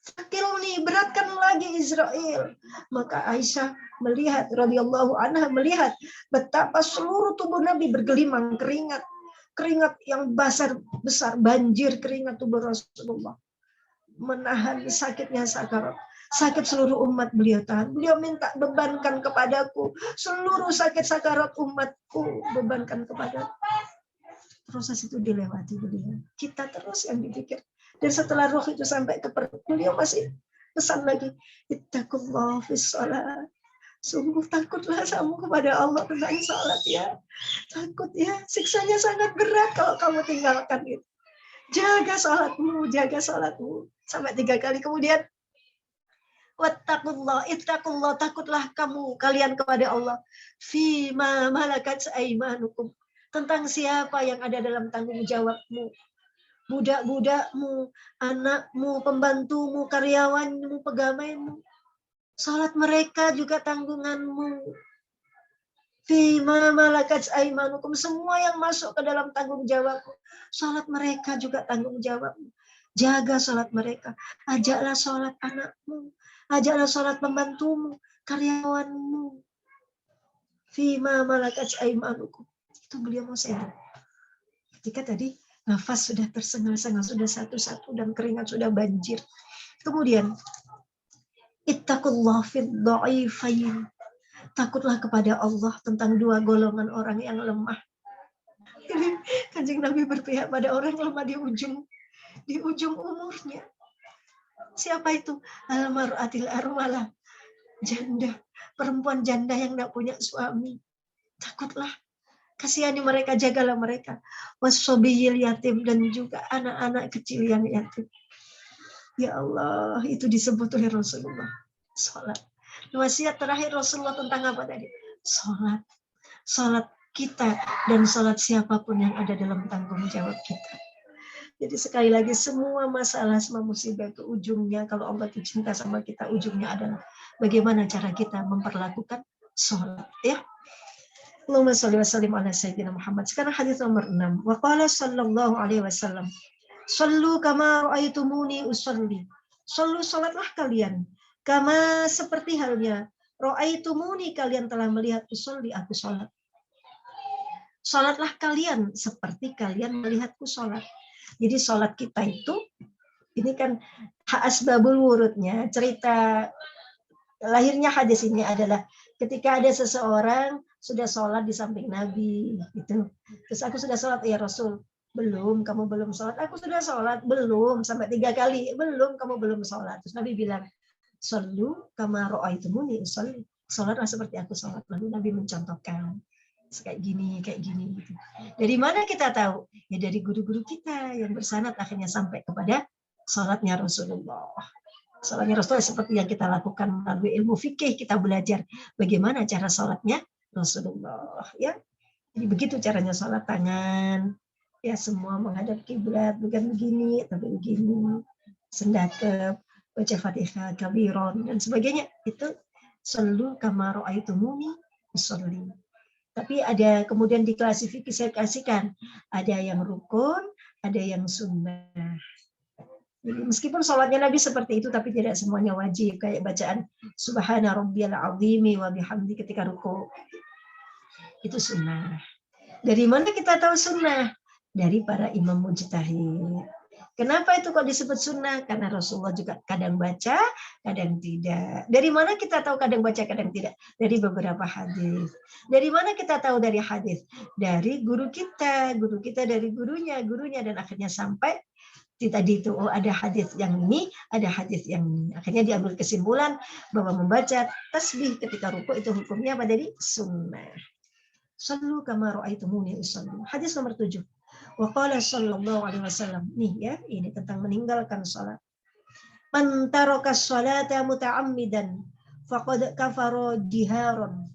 Sakilni, beratkan lagi Israel. Maka Aisyah melihat, radhiyallahu anha melihat betapa seluruh tubuh Nabi bergelimang keringat yang besar, banjir keringat tubuh Rasulullah, menahan sakitnya sakarat. Sakit seluruh umat beliau tahan. Beliau minta, bebankan kepadaku seluruh sakit sakarat umatku, bebankan kepadaku. Proses itu dilewati beliau. Kita terus yang dipikir. Dan setelah roh itu sampai ke perut, beliau masih pesan lagi, ittaqullah fis shalah. Sungguh takutlah kamu kepada Allah tentang salat ya. Takut ya, siksanya sangat berat kalau kamu tinggalkan itu. Jaga salatmu, jaga salatmu. Sampai 3 kali kemudian, wattaqullah, ittaqullah, takutlah kalian kepada Allah. Fima malakat aimanukum, tentang siapa yang ada dalam tanggung jawabmu. Budak-budakmu, anakmu, pembantumu, karyawanmu, pegawaimu. Salat mereka juga tanggunganmu. Fima malakat aimanukum, semua yang masuk ke dalam tanggung jawabmu. Salat mereka juga tanggung jawabmu. Jaga salat mereka. Ajaklah salat anakmu. Ajaklah salat pembantumu, karyawanmu. Fima malakat aimanukum. Itu beliau mau sedang. Ketika tadi nafas sudah tersengal-sengal, sudah satu-satu dan keringat sudah banjir. Kemudian, ittaqullah fid dha'ifain. Takutlah kepada Allah tentang 2 golongan orang yang lemah. Jadi Kanjeng Nabi berpihak pada orang lemah di ujung umurnya. Siapa itu? Al-mar'atil armalah, janda, perempuan janda yang tidak punya suami. Takutlah, kasihani mereka, jagalah mereka. Wasobiyil yatim, dan juga anak-anak kecil yang yatim. Ya Allah, itu disebut oleh Rasulullah. Salat. Wasiat terakhir Rasulullah tentang apa tadi? Salat. Salat kita dan salat siapapun yang ada dalam tanggung jawab kita. Jadi sekali lagi, semua masalah, semua musibah itu ujungnya, kalau Allah itu cinta sama kita, ujungnya adalah bagaimana cara kita memperlakukan sholat. Ya. Allahumma sholli wa sallim ala sayyidina Muhammad. Sekarang hadis nomor 6. Wa qala sallallahu alaihi wasallam, "Shallu kama ra'aitumuni usolli." Shallu, salatlah kalian. Kama, seperti halnya, ra'aitumuni, kalian telah melihat, usolli, aku salat. Salatlah kalian seperti kalian melihatku salat. Jadi sholat kita itu, ini kan asbabul wurudnya, cerita lahirnya hadis ini adalah ketika ada seseorang sudah sholat di samping Nabi, gitu. Terus aku sudah sholat, ya Rasul. Belum, kamu belum sholat. Aku sudah sholat, belum, sampai 3 kali. Belum, kamu belum sholat. Terus Nabi bilang, "Shollu kama ra'aitumuni usolli." Sholatlah seperti aku sholat. Lalu Nabi mencontohkan kayak gini gitu. Dari mana kita tahu? Ya dari guru-guru kita yang bersanad akhirnya sampai kepada sholatnya Rasulullah. Sholatnya Rasulullah seperti yang kita lakukan melalui ilmu fikih, kita belajar bagaimana cara sholatnya Rasulullah. Ya, jadi begitu caranya sholat, tangan, ya semua menghadap kiblat, bukan begini, tapi begini, sendakep, baca Fatihah, kabiron, dan sebagainya. Itu shollu kama ra'aitumuni usolli. Tapi ada kemudian diklasifikasikan, ada yang rukun, ada yang sunnah. Jadi meskipun sholatnya Nabi seperti itu, tapi tidak semuanya wajib. Kayak bacaan Subhana rabbiyal azimi wa bihamdi ketika ruku. Itu sunnah. Dari mana kita tahu sunnah? Dari para imam mujtahid. Kenapa itu kok disebut sunnah? Karena Rasulullah juga kadang baca, kadang tidak. Dari mana kita tahu kadang baca, kadang tidak? Dari beberapa hadis. Dari mana kita tahu dari hadis? Dari guru kita dari gurunya, dan akhirnya sampai tadi itu, oh ada hadis yang ini, ada hadis yang ini. Akhirnya diambil kesimpulan bahwa membaca tasbih ketika rukuk itu hukumnya apa tadi? Sunnah. Shallu kama ra'aitumuni usolli. Hadis nomor 7. Wa qala sallallahu alaihi wasallam. Nih ya, ini tentang meninggalkan salat. Man taraka sholata muta'ammidan faqad kafara jiharon.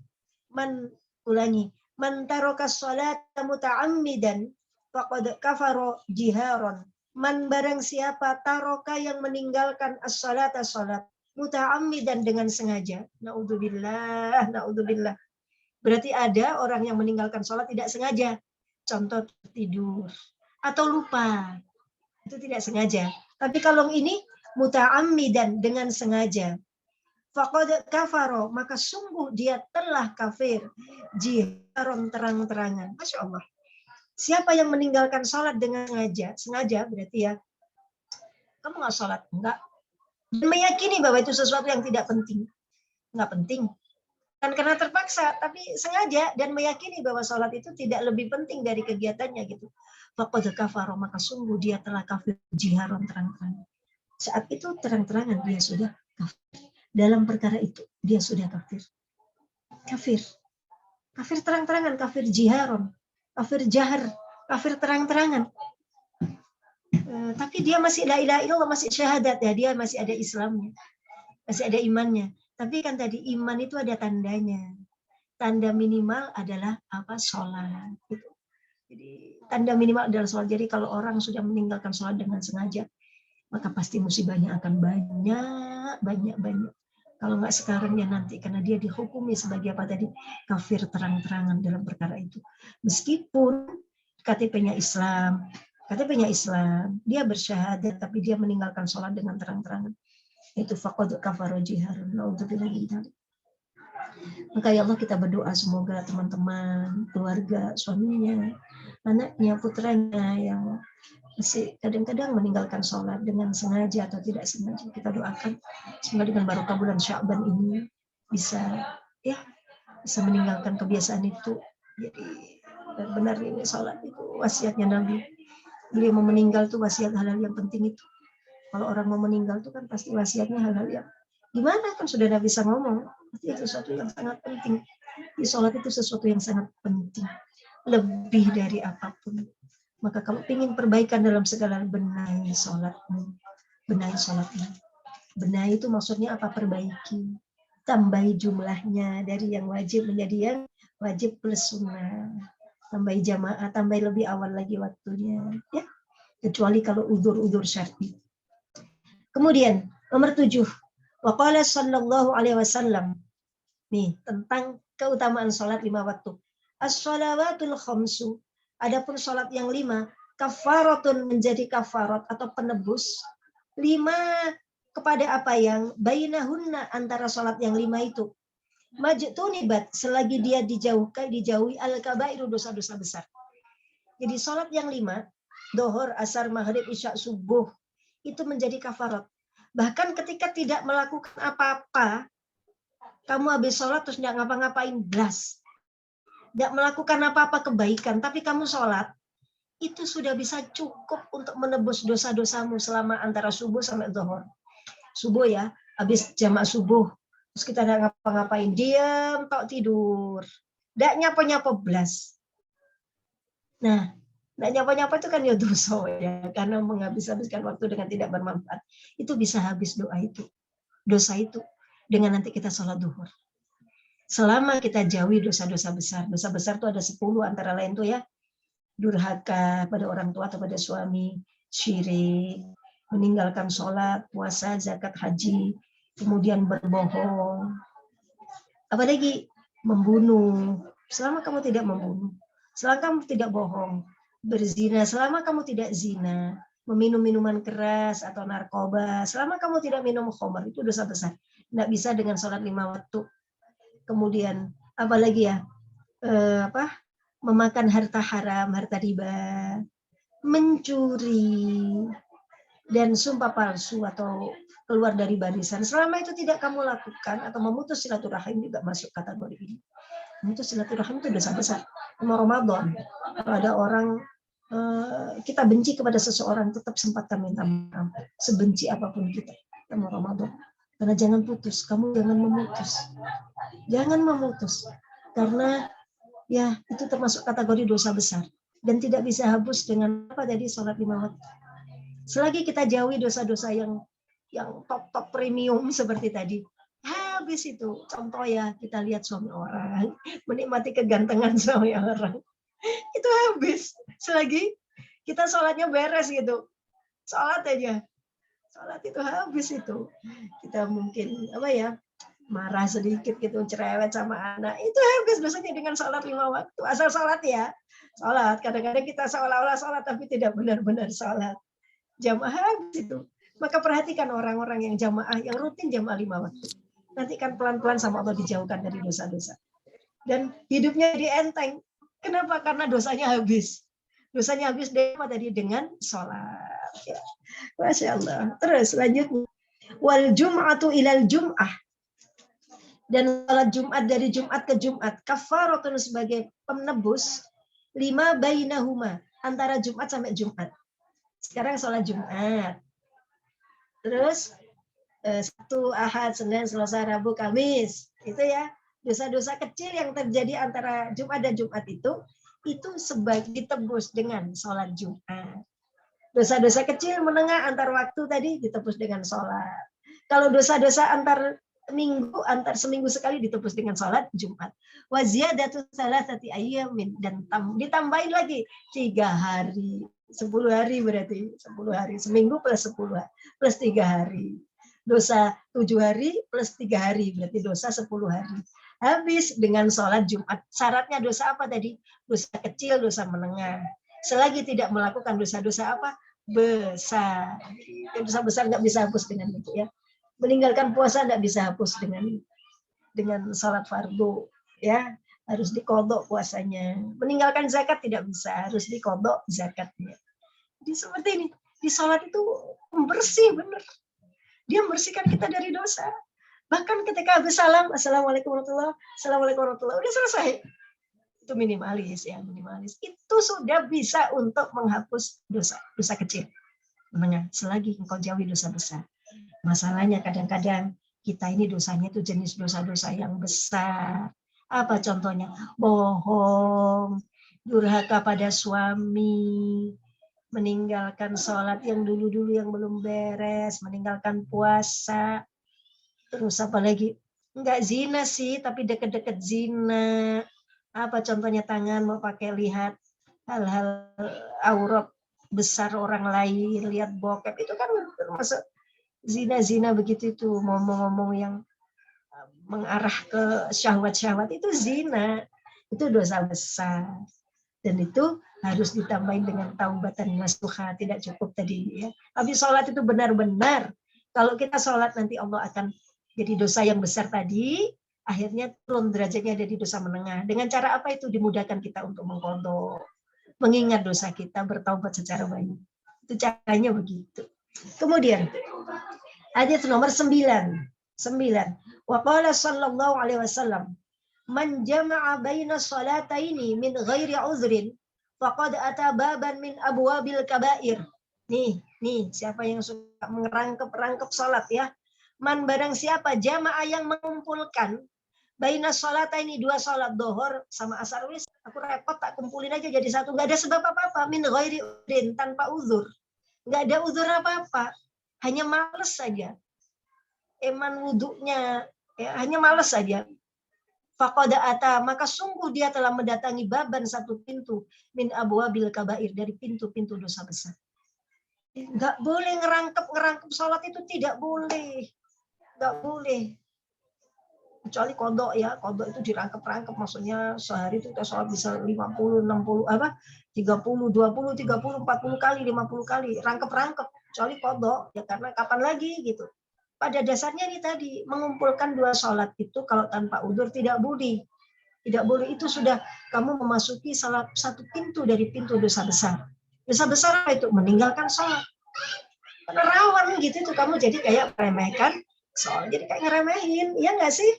Ulangi. Man taraka sholata muta'ammidan faqad kafara jiharon. Man, barang siapa, taroka, yang meninggalkan as-sholata, salat, muta'ammidan, dengan sengaja. Naudzubillah, naudzubillah. Berarti ada orang yang meninggalkan sholat tidak sengaja. Contoh tidur atau lupa. Itu tidak sengaja. Tapi kalau ini muta'ammidan, dengan sengaja. Faqad kafaro, maka sungguh dia telah kafir. Jiharon, terang-terangan. Masya Allah. Siapa yang meninggalkan sholat dengan sengaja? Sengaja berarti ya, kamu nggak sholat? Enggak. Dan meyakini bahwa itu sesuatu yang tidak penting. Nggak penting. Dan karena terpaksa, tapi sengaja, dan meyakini bahwa sholat itu tidak lebih penting dari kegiatannya gitu. Faqad kafara, maka sungguh dia telah kafir, jiharon, terang-terangan. Saat itu terang-terangan dia sudah kafir. Dalam perkara itu dia sudah kafir. Kafir. Kafir terang-terangan, kafir jiharon, kafir jahar, kafir terang-terangan. Tapi dia masih la ilaha illallah, masih syahadat ya, dia masih ada Islamnya, masih ada imannya. Tapi kan tadi iman itu ada tandanya. Tanda minimal adalah apa? Sholat. Gitu. Jadi tanda minimal adalah sholat. Jadi kalau orang sudah meninggalkan sholat dengan sengaja, maka pasti musibahnya akan banyak. Kalau nggak sekarang ya nanti, karena dia dihukumi sebagai apa tadi? Kafir terang-terangan dalam perkara itu. Meskipun KTP-nya Islam, dia bersyahadat, tapi dia meninggalkan sholat dengan terang-terangan. Itu faqad kafara jiharan. Naudzubillah min dzalik. Maka ya Allah, kita berdoa semoga teman-teman, keluarga, suaminya, anaknya, putranya yang masih kadang-kadang meninggalkan sholat dengan sengaja atau tidak sengaja, kita doakan semoga dengan barokah bulan Sya'ban ini bisa meninggalkan kebiasaan itu. Jadi Dan benar ini sholat itu wasiatnya Nabi. Beliau mau meninggal tuh wasiat hal-hal yang penting itu. Kalau orang mau meninggal tuh kan pasti wasiatnya hal-hal yang gimana kan sudah Nabi bisa ngomong. Pasti sesuatu yang sangat penting. Di sholat itu sesuatu yang sangat penting. Lebih dari apapun. Maka kalau ingin perbaikan dalam segala benahi sholatmu. Benahi sholatmu. Benahi itu maksudnya apa? Perbaiki. Tambahi jumlahnya dari yang wajib menjadi yang wajib plus sunnah. Tambahi jamaah, tambahi lebih awal lagi waktunya. Ya. Kecuali kalau udzur-udzur syar'i. Kemudian nomor 7. Waqala sallallahu alaihi wasallam. Nih, tentang keutamaan sholat 5 waktu. As-shalawatul khamsu. Adapun sholat yang 5, kafaratun menjadi kafarat atau penebus. 5 kepada apa yang bainahunna antara sholat yang 5 itu. Majtunibat selagi dia dijauhi al-kabairu dosa-dosa besar. Jadi sholat yang 5, dohor, asar, maghrib, isya, subuh, itu menjadi kafarat. Bahkan ketika tidak melakukan apa-apa, kamu habis sholat terus nggak ngapa-ngapain, blas. Nggak melakukan apa-apa kebaikan, tapi kamu sholat, itu sudah bisa cukup untuk menebus dosa-dosamu selama antara subuh sampai zuhur. Subuh ya, habis jamak subuh, terus kita nggak ngapa-ngapain, diam, tok tidur, nggak nyapa-nyapa blas. Nah, nggak nyapa-nyapa itu kan ya dosa ya, karena menghabis-habiskan waktu dengan tidak bermanfaat. Itu bisa habis dosa itu, dengan nanti kita sholat duhur. Selama kita jauhi dosa-dosa besar. Dosa besar itu ada 10 antara lain tuh ya. Durhaka pada orang tua atau pada suami, syirik, meninggalkan sholat, puasa, zakat, haji, kemudian berbohong. Apalagi membunuh. Selama kamu tidak membunuh, selama kamu tidak bohong, berzina, selama kamu tidak zina, meminum minuman keras atau narkoba, selama kamu tidak minum khamr, itu dosa besar. Tidak bisa dengan sholat 5 waktu. Kemudian apalagi ya, memakan harta haram, harta riba, mencuri, dan sumpah palsu atau keluar dari barisan. Selama itu tidak kamu lakukan atau memutus silaturahim juga masuk kategori ini. Memutus silaturahim itu dosa besar. Ramadan, kalau ada orang kita benci kepada seseorang, tetap sempatkan minta maaf. Sebenci apapun kita, Ramadan. Karena jangan putus, kamu jangan memutus. Jangan memutus. Karena ya itu termasuk kategori dosa besar. Dan tidak bisa hapus dengan apa tadi sholat 5 waktu. Selagi kita jauhi dosa-dosa yang top premium seperti tadi, habis itu. Contoh ya, kita lihat suami orang, menikmati kegantengan suami orang, itu habis. Selagi kita sholatnya beres gitu, sholat aja, sholat itu habis itu. Kita mungkin marah sedikit gitu, cerewet sama anak, itu habis dosanya dengan sholat 5 waktu. Asal sholat ya, sholat. Kadang-kadang kita seolah-olah sholat tapi tidak benar-benar sholat. Jamaah habis itu. Maka perhatikan orang-orang yang jamaah, yang rutin jamaah 5 waktu. Nanti kan pelan-pelan sama Allah dijauhkan dari dosa-dosa. Dan hidupnya jadi enteng. Kenapa? Karena dosanya habis. Dosanya habis dengan sholat. Ya. Masya Allah. Terus lanjutnya. Wal jum'atu ilal jum'ah. Dan sholat Jumat dari Jumat ke Jumat. Kafaratun sebagai penebus 5 bainahuma. Antara Jumat sampai Jumat. Sekarang sholat Jumat. Terus Sabtu, Ahad, Senin, Selasa, Rabu, Kamis. Itu ya. Dosa-dosa kecil yang terjadi antara Jumat dan Jumat itu sebaik ditebus dengan sholat Jumat. Dosa-dosa kecil menengah antar waktu tadi ditebus dengan sholat. Kalau dosa-dosa antar seminggu sekali ditebus dengan sholat Jumat. Wa ziyadatu salasati ayyamin, dan ditambahin lagi 3 hari. 10 hari berarti 10 hari, seminggu plus 10 plus 3 hari. Dosa 7 hari plus 3 hari berarti dosa 10 hari. Habis dengan sholat Jumat. Syaratnya dosa apa tadi? Dosa kecil, dosa menengah. Selagi tidak melakukan dosa-dosa apa? Besar. Dosa besar nggak bisa hapus dengan itu ya. Meninggalkan puasa nggak bisa hapus dengan sholat fardu ya. Harus dikodok puasanya. Meninggalkan zakat tidak bisa, harus dikodok zakatnya. Jadi seperti ini. Di sholat itu bersih benar. Dia membersihkan kita dari dosa. Bahkan ketika habis salam, assalamualaikum warahmatullahi wabarakatuh, assalamualaikum warahmatullahi wabarakatuh, udah selesai. Itu minimalis ya, minimalis. Itu sudah bisa untuk menghapus dosa kecil. Menengah, selagi engkau jauhi dosa besar. Masalahnya kadang-kadang kita ini dosanya itu jenis dosa-dosa yang besar. Apa contohnya? Bohong, durhaka pada suami, meninggalkan sholat yang dulu-dulu yang belum beres, meninggalkan puasa, terus apa lagi? Enggak zina sih, tapi deket-deket zina. Apa contohnya? Tangan mau pakai lihat hal-hal aurat besar orang lain, lihat bokep, itu kan termasuk zina-zina begitu itu, ngomong-ngomong yang mengarah ke syahwat-syahwat, itu zina, itu dosa besar. Dan itu harus ditambahin dengan taubatan nasuha, tidak cukup tadi ya. Tapi sholat itu benar-benar, kalau kita sholat nanti Allah akan jadi dosa yang besar tadi, akhirnya turun derajatnya jadi dosa menengah. Dengan cara apa itu? Dimudahkan kita untuk mengqadha, mengingat dosa kita, bertaubat secara banyak. Itu caranya begitu. Kemudian hadis nomor 9. Wa qala sallallahu alaihi wasallam, man jama'a baina salataini min ghairi uzrin faqad ata baban min abwabil kabair. Nih, siapa yang suka merangkep salat ya? Man, barang siapa jamaah yang mengumpulkan baina salataini, dua salat dohor sama asar, wis aku repot tak kumpulin aja jadi satu, enggak ada sebab apa-apa, min ghairi uzrin, tanpa uzur. Enggak ada uzur apa-apa, hanya malas saja. Eman wudhunya ya, hanya malas saja. Faqada ata, maka sungguh dia telah mendatangi baban, satu pintu, min abwabil kabair, dari pintu-pintu dosa besar. Enggak boleh ngerangkep sholat itu, tidak boleh. Enggak boleh. Kecuali kodok ya, kodok itu dirangkep-rangkep, maksudnya sehari itu kita sholat bisa 50, 60, 30, 20, 30, 40 kali, 50 kali, rangkep-rangkep, kecuali kodok, ya karena kapan lagi gitu. Pada dasarnya ini tadi, mengumpulkan dua sholat itu kalau tanpa udzur tidak boleh. Tidak boleh, itu sudah kamu memasuki salah satu pintu dari pintu dosa besar. Dosa besar apa itu? Meninggalkan sholat. Karena rawan gitu itu, kamu jadi kayak meremehkan sholat, jadi kayak ngeremehin, ya nggak sih?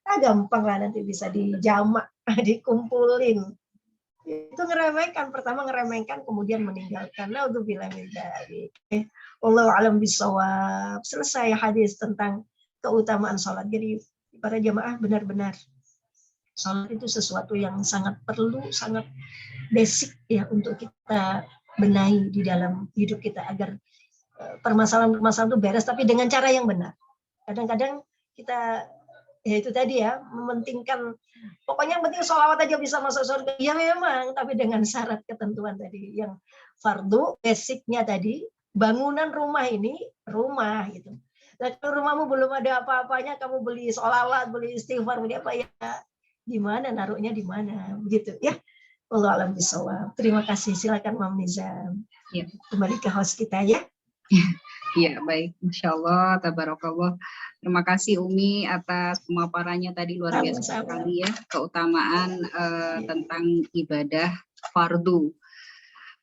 Gampang lah nanti bisa dijamak, dikumpulin. Itu ngeremehkan, pertama ngeremehkan, kemudian meninggalkan. Naudzubillah min dzalik. Wallahu a'lam bishawab. Selesai hadis tentang keutamaan sholat. Jadi para jamaah benar-benar sholat itu sesuatu yang sangat perlu, sangat basic ya untuk kita benahi di dalam hidup kita agar permasalahan-permasalahan itu beres, tapi dengan cara yang benar. Kadang-kadang kita ya itu tadi ya, mementingkan pokoknya yang penting sholawat aja bisa masuk surga. Ya memang, tapi dengan syarat ketentuan tadi yang fardu, basicnya tadi, bangunan rumah ini rumah gitu. Dan kalau rumahmu belum ada apa-apanya, kamu beli sholawat, beli istighfar, beli apa ya, gimana naruhnya di mana begitu ya. Wallahu a'lam bishawab. Terima kasih, silakan Mam Nizam.
Ya.
Kembali ke host kita ya.
Ya, baik. Masya Allah, tabarakallah. Terima kasih Umi atas pemaparannya tadi, luar biasa sekali ya, keutamaan tentang ibadah fardu.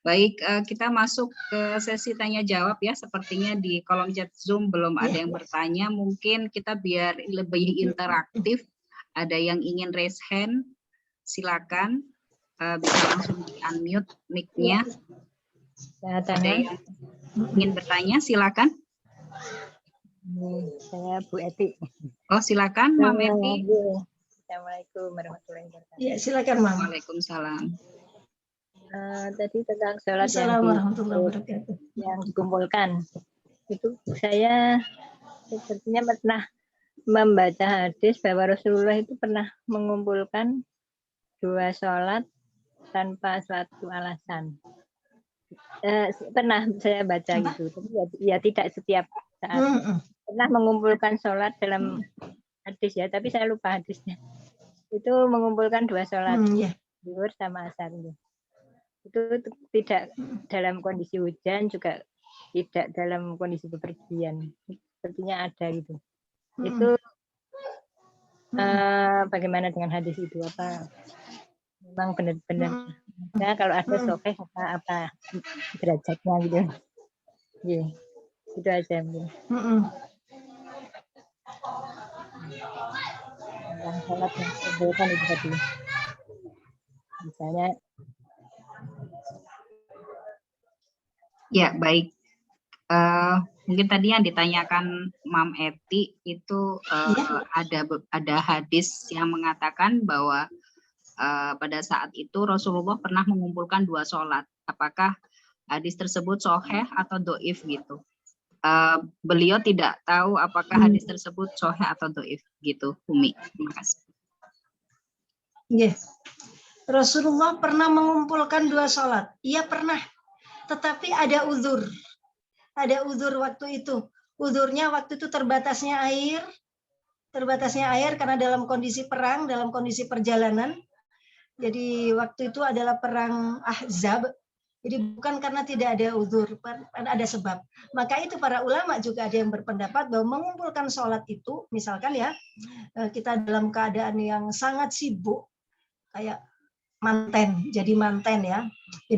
Baik, kita masuk ke sesi tanya jawab ya. Sepertinya di kolom chat Zoom belum ada yang bertanya. Mungkin kita biar lebih interaktif. Ada yang ingin raise hand, silakan. Bisa langsung di-unmute mic-nya. Ada yang ingin bertanya, silakan.
Saya Bu Eti.
Oh, silakan, Ma'am Eti.
Assalamualaikum warahmatullahi wabarakatuh.
Ya, silakan, Mam.
Waalaikumsalam.
Tadi tentang sholat yang dikumpulkan, itu saya sepertinya pernah membaca hadis bahwa Rasulullah itu pernah mengumpulkan dua sholat tanpa suatu alasan. Pernah saya baca gitu, tapi ya tidak setiap saat. Pernah mengumpulkan sholat dalam hadis ya, tapi saya lupa hadisnya. Itu mengumpulkan dua sholat, zuhur sama asar. Itu tidak dalam kondisi hujan, juga tidak dalam kondisi bepergian. Sepertinya ada gitu. Itu bagaimana dengan hadis itu? Apa memang benar-benar? Nah, kalau ada sokeh apa derajatnya gitu? Yeah. Itu aja mungkin. Tentang sholat yang dikumpulkan itu tadi. Misalnya.
Ya, baik. Mungkin tadi yang ditanyakan Mam Eti itu ada hadis yang mengatakan bahwa pada saat itu Rasulullah pernah mengumpulkan 2 sholat. Apakah hadis tersebut sahih atau doif gitu? Beliau tidak tahu apakah hadis tersebut sahih atau doif gitu, Umi. Terima kasih.
Rasulullah pernah mengumpulkan 2 sholat. Iya pernah, tetapi ada uzur. Ada uzur waktu itu. Uzurnya waktu itu terbatasnya air karena dalam kondisi perang, dalam kondisi perjalanan. Jadi waktu itu adalah perang Ahzab. Jadi bukan karena tidak ada uzur, ada sebab. Maka itu para ulama juga ada yang berpendapat bahwa mengumpulkan sholat itu, misalkan ya, kita dalam keadaan yang sangat sibuk, kayak manten, jadi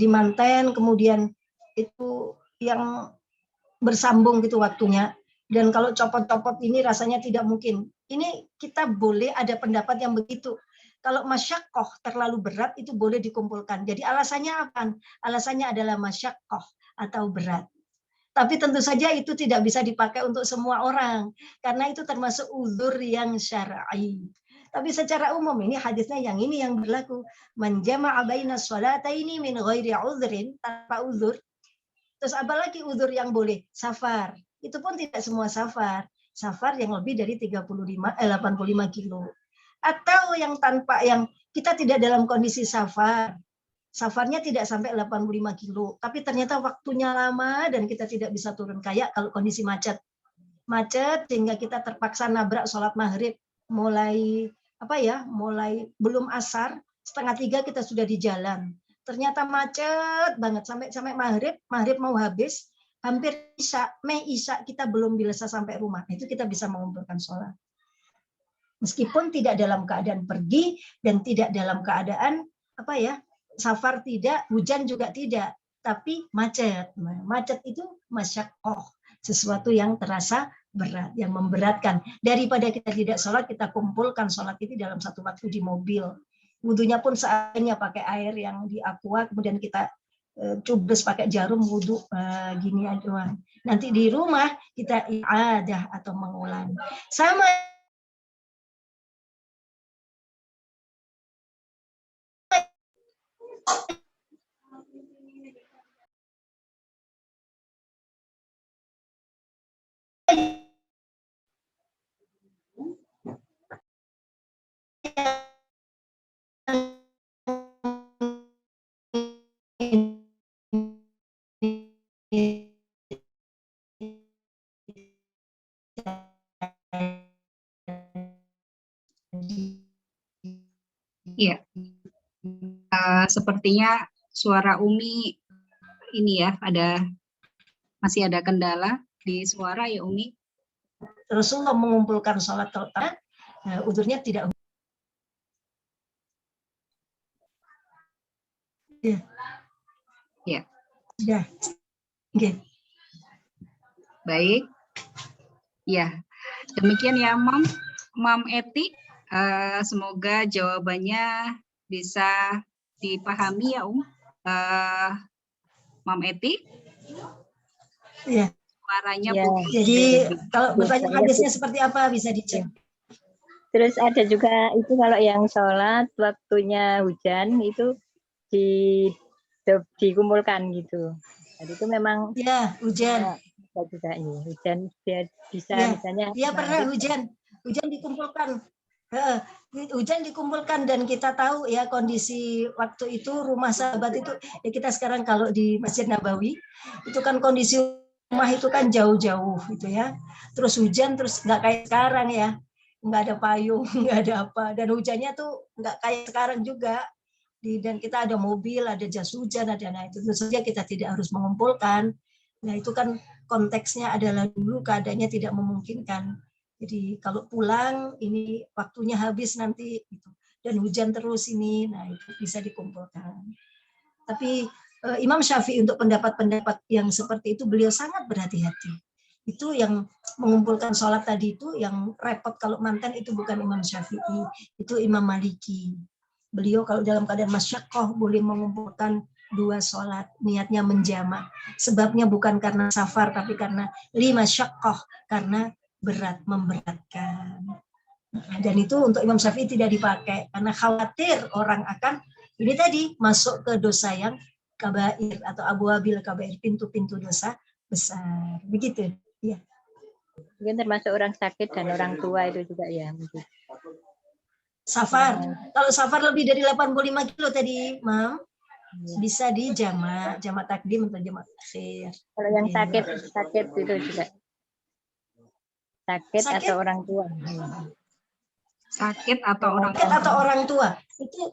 manten, kemudian itu yang bersambung gitu waktunya. Dan kalau copot-copot ini rasanya tidak mungkin. Ini kita boleh ada pendapat yang begitu. Kalau masyaqqah terlalu berat itu boleh dikumpulkan. Jadi alasannya apa? Alasannya adalah masyaqqah atau berat. Tapi tentu saja itu tidak bisa dipakai untuk semua orang karena itu termasuk uzur yang syar'i. Tapi secara umum ini hadisnya yang ini yang berlaku. Man jama'a baina sholataini min ghairi uzrin, tanpa uzur. Terus apalagi uzur yang boleh? Safar. Itu pun tidak semua safar. Safar yang lebih dari 85 kilo. Atau yang tanpa, yang kita tidak dalam kondisi safar. Safarnya tidak sampai 85 kilo. Tapi ternyata waktunya lama dan kita tidak bisa turun. Kayak kalau kondisi macet. Macet sehingga kita terpaksa nabrak sholat maghrib. Mulai belum asar, 2:30 kita sudah di jalan. Ternyata macet banget sampai maghrib mau habis, hampir isya kita belum bisa sampai rumah. Itu kita bisa mengumpulkan sholat. Meskipun tidak dalam keadaan pergi dan tidak dalam keadaan safar tidak, hujan juga tidak, tapi macet. Macet itu masyaqqah, sesuatu yang terasa berat, yang memberatkan. Daripada kita tidak sholat, kita kumpulkan sholat itu dalam satu waktu di mobil. Wudunya pun seadanya pakai air yang di aqua, kemudian kita cubes pakai jarum wudu gini aja. Nanti di rumah kita i'adah atau mengulang. Sama
Iya, sepertinya suara Umi ini ya, masih ada kendala di suara ya Umi.
Rasulullah mengumpulkan sholat total, uzurnya tidak.
Ya.
Ya. Okay.
Baik. Ya, demikian ya Mam Eti. Semoga jawabannya bisa dipahami ya Mam Eti.
Iya.
Suaranya
ya.
Jadi kalau bertanya hadisnya seperti apa bisa dicek.
Terus ada juga itu kalau yang sholat waktunya hujan itu dikumpulkan gitu. Jadi itu memang
ya hujan.
Juga ini hujan dia bisa misalnya.
Iya pernah hujan dikumpulkan. Hujan dikumpulkan dan kita tahu ya kondisi waktu itu rumah sahabat itu ya kita sekarang kalau di Masjid Nabawi itu kan kondisi rumah itu kan jauh-jauh gitu ya. Terus hujan terus nggak kayak sekarang ya. Nggak ada payung, nggak ada apa. Dan hujannya tuh nggak kayak sekarang juga. Dan kita ada mobil, ada jas hujan, ada itu. Tentu saja kita tidak harus mengumpulkan. Nah itu kan konteksnya adalah dulu keadaannya tidak memungkinkan. Jadi kalau pulang ini waktunya habis nanti gitu. Dan hujan terus ini, nah itu bisa dikumpulkan. Tapi Imam Syafi'i untuk pendapat-pendapat yang seperti itu beliau sangat berhati-hati. Itu yang mengumpulkan sholat tadi itu yang repot kalau mantan itu bukan Imam Syafi'i, itu Imam Maliki. beliau kalau dalam keadaan masyaqqah boleh mengumpulkan 2 sholat, niatnya menjamak. Sebabnya bukan karena safar, tapi karena masyaqqah, karena berat, memberatkan. Dan itu untuk Imam Syafi'i tidak dipakai, karena khawatir orang akan, ini tadi, masuk ke dosa yang kabair, atau abwabil kabair, pintu-pintu dosa besar. Begitu, ya.
Mungkin termasuk orang sakit dan orang tua itu juga ya. Mungkin.
Safar, kalau safar lebih dari 85 kilo tadi, Mam, bisa di jamak takdim atau jamak akhir.
Kalau yang sakit itu juga sakit atau orang tua.
Sakit atau
orang tua itu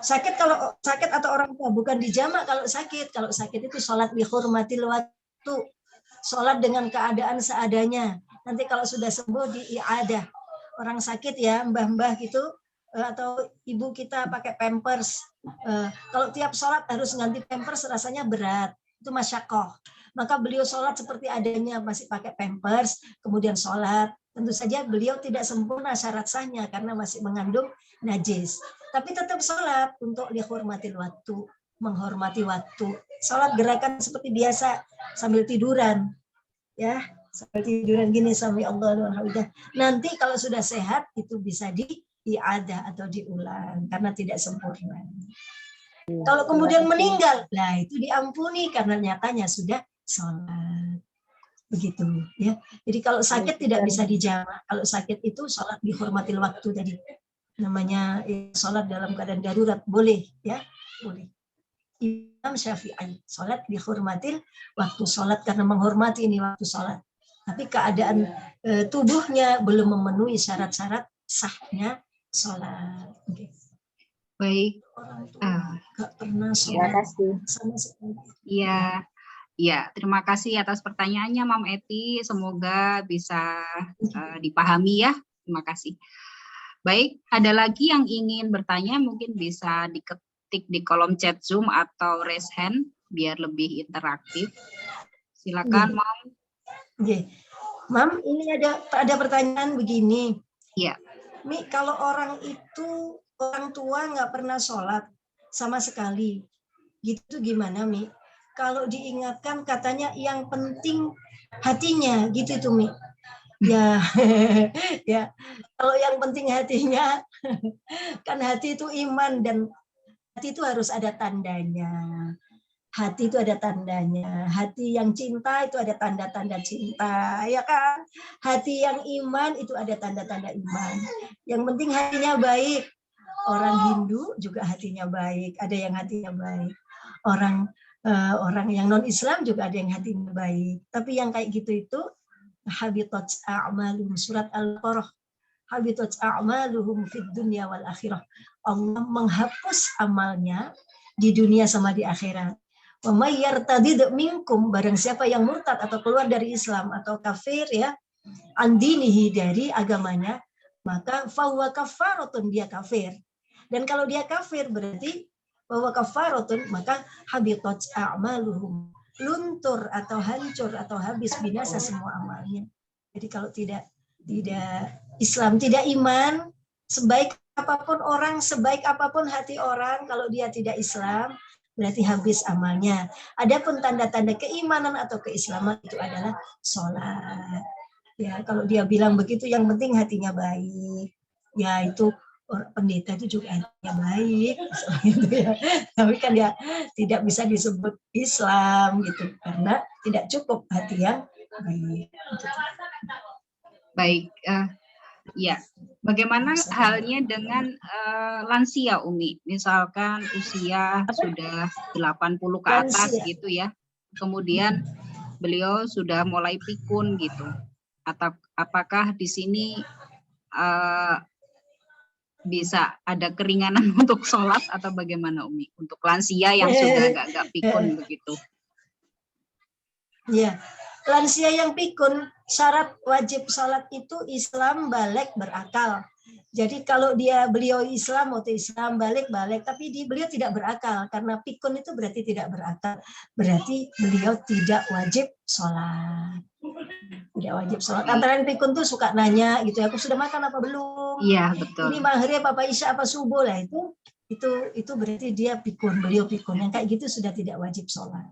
sakit, kalau sakit atau orang tua, bukan di jamak kalau sakit. Kalau sakit itu sholat bi hurmatil waktu, sholat dengan keadaan seadanya. Nanti kalau sudah sembuh di i'adah. Orang sakit ya, mbah-mbah gitu, atau ibu kita pakai pampers. Kalau tiap sholat harus ganti pampers, rasanya berat. Itu masyaqqah. Maka beliau sholat seperti adanya, masih pakai pampers, kemudian sholat. Tentu saja beliau tidak sempurna syarat sahnya karena masih mengandung najis. Tapi tetap sholat untuk dihormati waktu, menghormati waktu. Sholat gerakan seperti biasa sambil tiduran, ya. Sambil tiduran gini sambil Allah alhamdulillah. Nanti kalau sudah sehat itu bisa diiadah atau diulang karena tidak sempurna. Kalau kemudian meninggal, nah itu diampuni karena nyatanya sudah sholat. Begitu ya. Jadi kalau sakit tidak bisa dijamak. Kalau sakit itu sholat dihormatil waktu tadi. Namanya sholat dalam keadaan darurat boleh ya, boleh. Imam Syafi'i sholat dihormatil waktu sholat karena menghormati ini waktu sholat. Tapi keadaan tubuhnya belum memenuhi syarat-syarat sahnya sholat. Okay.
Baik.
Orang tua nggak pernah sholat sama sekali.
Iya. Ya, terima kasih atas pertanyaannya, Mam Eti. Semoga bisa dipahami ya. Terima kasih. Baik, ada lagi yang ingin bertanya, mungkin bisa diketik di kolom chat Zoom atau raise hand biar lebih interaktif. Silakan, Mam.
Oke. Mam, ini ada pertanyaan begini.
Iya.
Mi, kalau orang tua nggak pernah sholat sama sekali, gitu gimana, Mi? Kalau diingatkan katanya yang penting hatinya, gitu itu, Mi. Ya, ya. Kalau yang penting hatinya, kan hati itu iman dan hati itu harus ada tandanya. Hati itu ada tandanya. Hati yang cinta itu ada tanda-tanda cinta, ya kan? Hati yang iman itu ada tanda-tanda iman. Yang penting hatinya baik. Orang Hindu juga hatinya baik. Ada yang hatinya baik. Orang yang non-Islam juga ada yang hatinya baik. Tapi yang kayak gitu itu habitat a'maluhum, surat Al-Baqarah. Habitat a'maluhum fid dunya wal akhirah. Allah menghapus amalnya di dunia sama di akhirat. Wa may yartadid minkum, barang siapa yang murtad atau keluar dari Islam atau kafir ya, andinihi, dari agamanya, maka fahuwa kafaratun, dia kafir. Dan kalau dia kafir berarti bahwa kafaratun, maka habitat a'maluhum, luntur atau hancur atau habis binasa semua amalnya. Jadi kalau tidak Islam, tidak iman, sebaik apapun orang, sebaik apapun hati orang, kalau dia tidak Islam berarti habis amalnya. Adapun tanda-tanda keimanan atau keislaman itu adalah sholat. Ya, kalau dia bilang begitu, yang penting hatinya baik. Ya, itu pendeta itu juga hatinya baik, gitu ya. Tapi kan ya tidak bisa disebut Islam gitu karena tidak cukup hati yang baik.
Baik, ya. Bagaimana halnya dengan lansia, Umi? Misalkan usia sudah 80 ke atas gitu ya. Kemudian beliau sudah mulai pikun gitu. Atau apakah di sini bisa ada keringanan untuk sholat atau bagaimana, Umi? Untuk lansia yang sudah agak pikun begitu.
Ya, lansia yang pikun, syarat wajib sholat itu Islam, balik, berakal. Jadi kalau beliau Islam, atau Islam, balik, tapi beliau tidak berakal. Karena pikun itu berarti tidak berakal. Berarti beliau tidak wajib sholat. Tidak wajib sholat. Antara pikun tuh suka nanya gitu, aku sudah makan apa belum?
Iya, betul.
Ini maghrib apa isya apa subuh lah, itu berarti dia pikun, beliau pikun. Yang kayak gitu sudah tidak wajib sholat.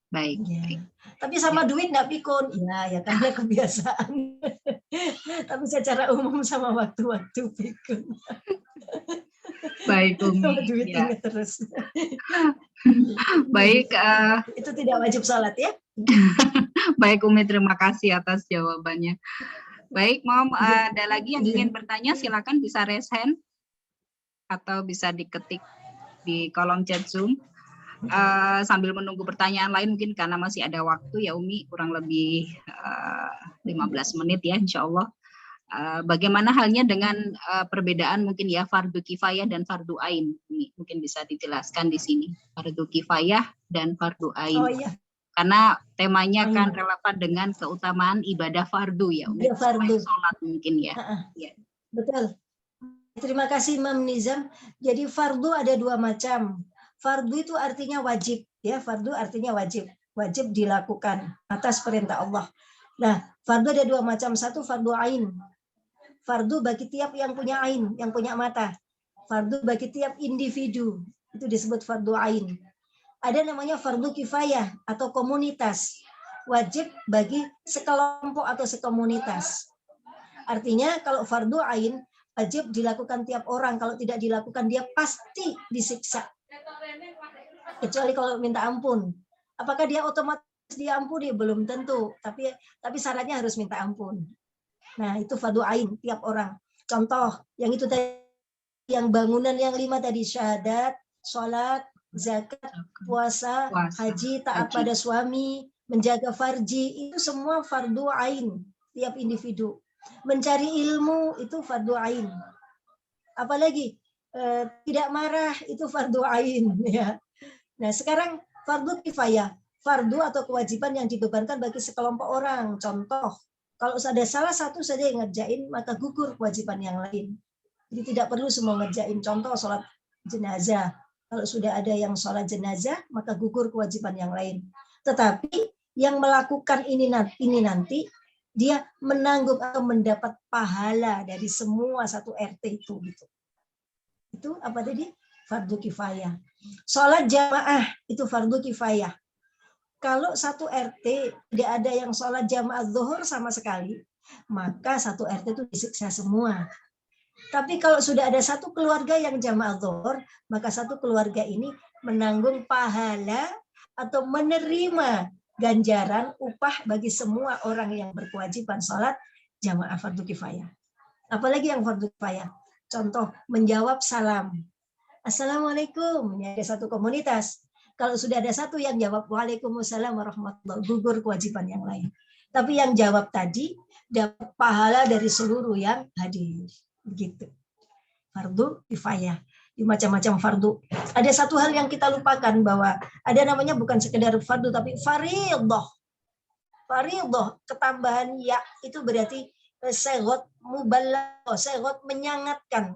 Baik.
Ya.
Baik.
Tapi sama duit nggak pikun, ya karena kebiasaan. Tapi secara umum sama waktu-waktu pikun.
Baik, Umi.
Duit
Ya.
ingat terus.
Baik.
Itu tidak wajib sholat ya.
Baik, Umi, terima kasih atas jawabannya. Baik, Mom, ada lagi yang ingin bertanya, silakan bisa raise hand atau bisa diketik di kolom chat Zoom. Sambil menunggu pertanyaan lain mungkin karena masih ada waktu ya Umi, kurang lebih 15 menit ya insya Allah. Bagaimana halnya dengan perbedaan mungkin ya fardu kifayah dan fardu ain? Mungkin bisa dijelaskan di sini, fardu kifayah dan fardu ain.
Oh iya.
Karena temanya kan relevan dengan keutamaan ibadah fardu ya Umi.
Ya, fardu.
Sholat mungkin ya. Ya.
Betul. Terima kasih Imam Nizam. Jadi fardu ada dua macam. Fardu itu artinya wajib, ya. Fardu artinya wajib, wajib dilakukan atas perintah Allah. Nah, fardu ada dua macam. Satu fardu ain. Fardu bagi tiap yang punya ain, yang punya mata. Fardu bagi tiap individu, itu disebut fardu ain. Ada namanya fardu kifayah atau komunitas. Wajib bagi sekelompok atau sekomunitas. Artinya kalau fardu ain wajib dilakukan tiap orang, kalau tidak dilakukan dia pasti disiksa. Kecuali kalau minta ampun. Apakah dia otomatis diampuni? Belum tentu, tapi syaratnya harus minta ampun. Nah, itu fardu ain tiap orang. Contoh yang itu tadi, yang bangunan yang 5 tadi, syahadat, sholat, zakat, puasa, haji, taat pada suami, menjaga farji, itu semua fardu ain tiap individu. Mencari ilmu itu fardu ain. Apalagi tidak marah itu fardu ain ya. Nah, sekarang fardu kifayah, fardu atau kewajiban yang dibebankan bagi sekelompok orang. Contoh, kalau ada salah satu saja yang ngerjain, maka gugur kewajiban yang lain. Jadi tidak perlu semua ngerjain. Contoh sholat jenazah. Kalau sudah ada yang sholat jenazah, maka gugur kewajiban yang lain. Tetapi yang melakukan ini nanti, dia menanggung atau mendapat pahala dari semua satu RT itu. Gitu. Itu apa tadi? Fardu kifayah. Sholat jamaah itu fardu kifayah. Kalau satu RT tidak ada yang sholat jamaah zuhur sama sekali, maka satu RT itu disiksa semua. Tapi kalau sudah ada satu keluarga yang jamaah zuhur, maka satu keluarga ini menanggung pahala atau menerima ganjaran upah bagi semua orang yang berkewajiban sholat jamaah fardu kifayah. Apalagi yang fardu kifayah. Contoh, menjawab salam. Assalamualaikum, ini ada satu komunitas. Kalau sudah ada satu yang jawab Waalaikumsalam warahmatullahi wabarakatuh, gugur kewajiban yang lain. Tapi yang jawab tadi dapat pahala dari seluruh yang hadir. Begitu. Fardu kifayah. Di macam-macam fardu. Ada satu hal yang kita lupakan bahwa ada namanya bukan sekedar fardu tapi fardhah. Fardhah, ketambahan ya itu berarti segot mubalagh, segot menyangatkan.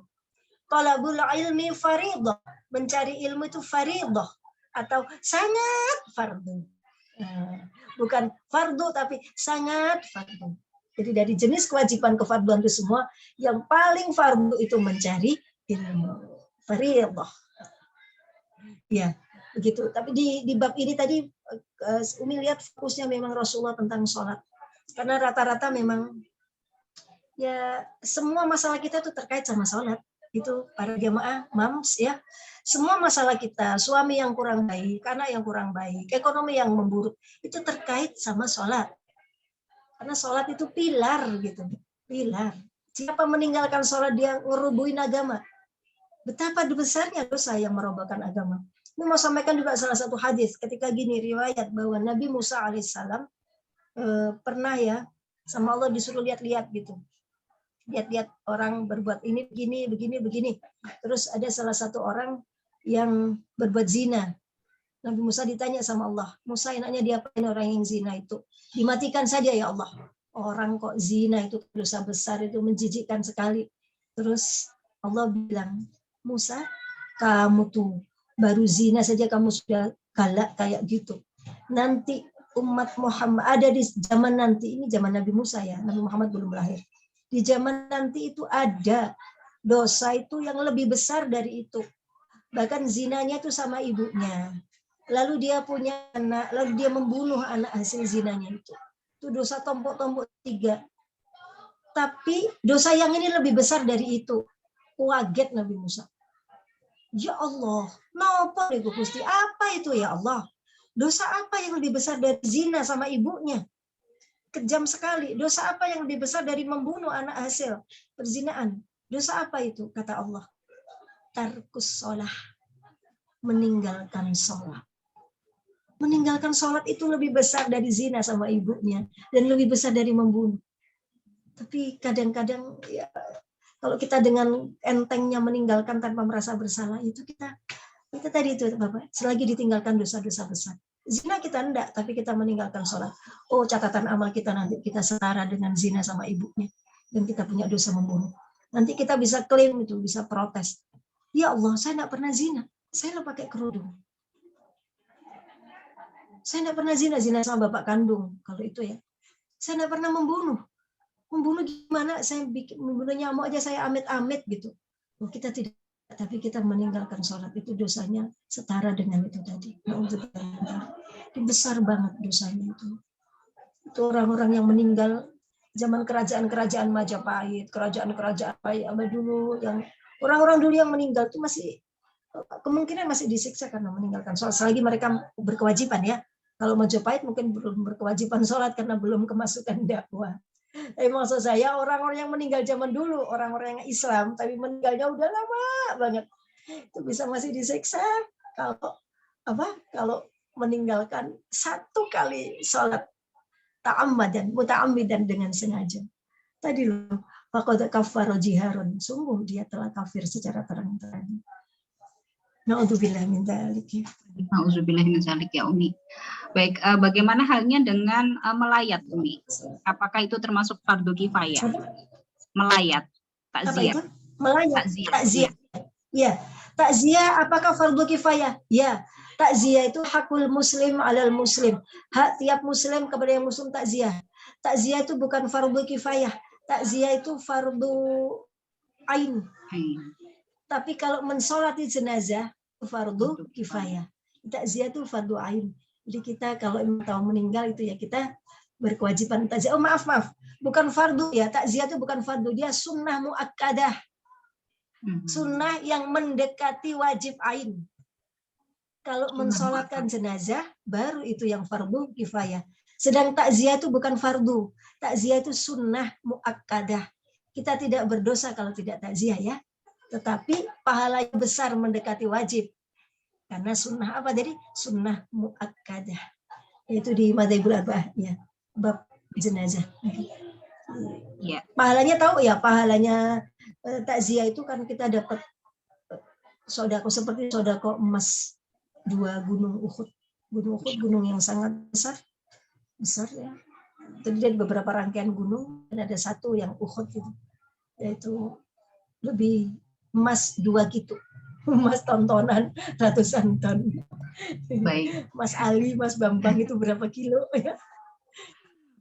Talabul ilmi fardhah, mencari ilmu itu fardhah atau sangat fardu. Bukan fardu tapi sangat fardu. Jadi dari jenis kewajiban kefarduan itu semua, yang paling fardu itu mencari ilmu. Fardhah. Ya, begitu. Tapi di bab ini tadi Umi lihat fokusnya memang Rasulullah tentang sholat. Karena rata-rata memang ya semua masalah kita itu terkait sama sholat. Itu para jamaah, mams ya. Semua masalah kita, suami yang kurang baik, anak yang kurang baik, ekonomi yang memburuk, itu terkait sama sholat. Karena sholat itu pilar gitu, pilar. Siapa meninggalkan sholat dia ngerubuhin agama. Betapa besarnya dosa yang merobohkan agama. Ini mau sampaikan juga salah satu hadis ketika gini riwayat bahwa Nabi Musa alaihissalam pernah ya sama Allah disuruh lihat-lihat gitu. Lihat-lihat orang berbuat ini begini. Terus ada salah satu orang yang berbuat zina. Nabi Musa ditanya sama Allah, Musa enaknya diapain orang yang zina itu? Dimatikan saja ya Allah. Orang kok zina itu dosa besar, itu menjijikkan sekali. Terus Allah bilang, Musa, kamu tuh baru zina saja kamu sudah galak kayak gitu. Nanti umat Muhammad ada di zaman nanti, ini zaman Nabi Musa ya, Nabi Muhammad belum lahir. Di zaman nanti itu ada dosa itu yang lebih besar dari itu. Bahkan zinanya itu sama ibunya. Lalu dia punya anak, lalu dia membunuh anak hasil zinanya itu. Itu dosa tombok-tombok 3. Tapi dosa yang ini lebih besar dari itu. Waget Nabi Musa. Ya Allah, napa niku Gusti? Apa itu ya Allah? Dosa apa yang lebih besar dari zina sama ibunya? Kejam sekali. Dosa apa yang lebih besar dari membunuh anak hasil perzinaan? Dosa apa itu? Kata Allah. Tarkus sholah. Meninggalkan sholat. Meninggalkan sholat itu lebih besar dari zina sama ibunya. Dan lebih besar dari membunuh. Tapi kadang-kadang ya, kalau kita dengan entengnya meninggalkan tanpa merasa bersalah, itu kita tadi itu Bapak, selagi ditinggalkan dosa-dosa besar. Zina kita enggak, tapi kita meninggalkan sholat. Oh, catatan amal kita nanti kita setara dengan zina sama ibunya. Dan kita punya dosa membunuh. Nanti kita bisa klaim itu, bisa protes. Ya Allah, saya enggak pernah zina. Saya enggak pakai kerudung. Saya enggak pernah zina sama bapak kandung. Kalau itu ya. Saya enggak pernah membunuh. Membunuh gimana? Saya bikin membunuh nyamuk aja saya amit-amit gitu. Oh, kita tidak. Tapi kita meninggalkan sholat itu dosanya setara dengan itu tadi. Itu besar banget dosanya itu. Itu orang-orang yang meninggal zaman kerajaan-kerajaan Majapahit, kerajaan-kerajaan apa dulu, yang orang-orang dulu yang meninggal itu masih kemungkinan masih disiksa karena meninggalkan sholat. Selagi mereka berkewajiban ya. Kalau Majapahit mungkin belum berkewajiban sholat karena belum kemasukan dakwah. Tapi maksud saya orang-orang yang meninggal zaman dulu, orang-orang yang Islam, tapi meninggalnya udah lama banget, itu bisa masih disiksa kalau meninggalkan 1 kali sholat muta'ammidan dengan sengaja. Tadi loh, faqad kafara jiharun, sungguh dia telah kafir secara terang-terangan. Na'udzubillah min dzalik.
Na'udzubillah min dzalik ya Umi. Baik, bagaimana halnya dengan melayat Umi? Apakah itu termasuk fardu kifayah? Melayat, takziah.
Melayat, takziah. Ya, takziah apakah fardu kifayah? Ya, takziah itu hakul muslim alal muslim. Hak tiap muslim kepada yang muslim takziah. Takziah itu bukan fardu kifayah. Takziah itu fardu ain. Tapi kalau mensolati jenazah fardu kifayah. Takziah itu fardu ain. Jadi kita kalau tahu meninggal itu ya kita berkewajiban takziah. Oh maaf, bukan fardu ya. Takziah itu bukan fardu, dia sunnah muakkadah. Sunnah yang mendekati wajib ain. Kalau mensolatkan jenazah baru itu yang fardu kifayah. Sedang takziah itu bukan fardu. Takziah itu sunnah muakkadah. Kita tidak berdosa kalau tidak takziah ya. Tetapi pahalanya besar mendekati wajib. Karena sunnah apa jadi? Sunnah muakkadah. Yaitu di Madzhabul Arba'ah ya. Bab jenazah.
Ya.
Pahalanya tahu ya, pahalanya takziah itu kan kita dapat sodako seperti sodako emas 2 gunung Uhud. Gunung Uhud gunung yang sangat besar ya. Terdiri dari beberapa rangkaian gunung dan ada satu yang Uhud itu. Yaitu lebih emas 2 gitu. Mas tontonan ratusan ton.
Baik.
Mas Ali, Mas Bambang itu berapa kilo ya?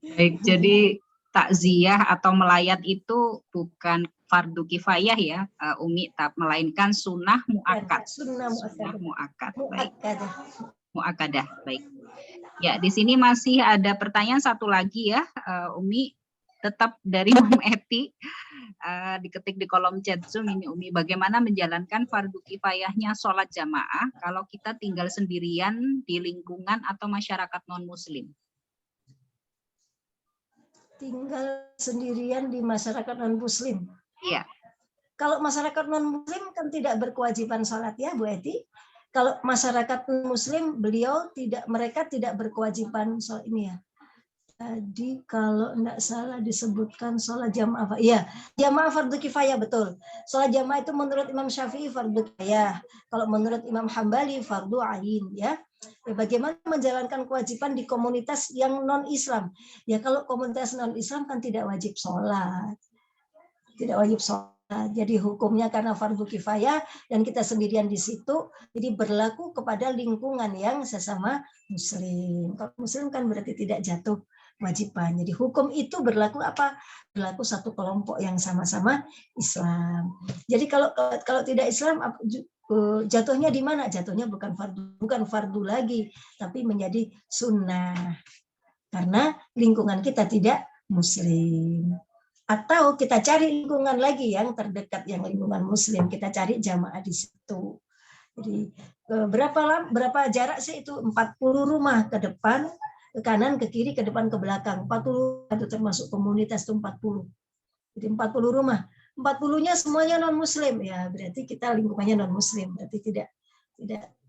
Baik, jadi takziah atau melayat itu bukan fardu kifayah ya, Umi, melainkan sunnah muakkad.
Sunnah
muakkad. Baik. Muakkadah. Baik. Ya, di sini masih ada pertanyaan satu lagi ya, Umi, tetap dari Mom Eti. Diketik di kolom chat Zoom ini Umi, bagaimana menjalankan fardu kifayahnya sholat jamaah kalau kita tinggal sendirian di lingkungan atau masyarakat non muslim?
Tinggal sendirian di masyarakat non muslim.
Iya.
Kalau masyarakat non muslim kan tidak berkewajiban sholat ya Bu Eti. Kalau masyarakat non muslim mereka tidak berkewajiban sholat ini ya. Tadi kalau enggak salah disebutkan sholat jamaah. Iya, jamaah fardu kifayah betul. Sholat jamaah itu menurut Imam Syafi'i fardu kifayah. Kalau menurut Imam Hambali fardu ain ya. Bagaimana menjalankan kewajiban di komunitas yang non Islam? Ya kalau komunitas non Islam kan tidak wajib sholat. Tidak wajib sholat. Jadi hukumnya karena fardu kifayah dan kita sendirian di situ, jadi berlaku kepada lingkungan yang sesama muslim. Kalau muslim kan berarti tidak jatuh kewajiban. Jadi hukum itu berlaku apa? Berlaku satu kelompok yang sama-sama Islam. Jadi kalau tidak Islam jatuhnya di mana? Jatuhnya bukan fardu lagi, tapi menjadi sunnah. Karena lingkungan kita tidak muslim. Atau kita cari lingkungan lagi yang terdekat, yang lingkungan muslim, kita cari jamaah di situ. Jadi berapa jarak sih itu? 40 rumah ke depan, ke kanan, ke kiri, ke depan, ke belakang. 40 itu termasuk komunitas itu 40. Jadi 40 rumah. 40-nya semuanya non muslim, ya berarti kita lingkungannya non muslim, berarti tidak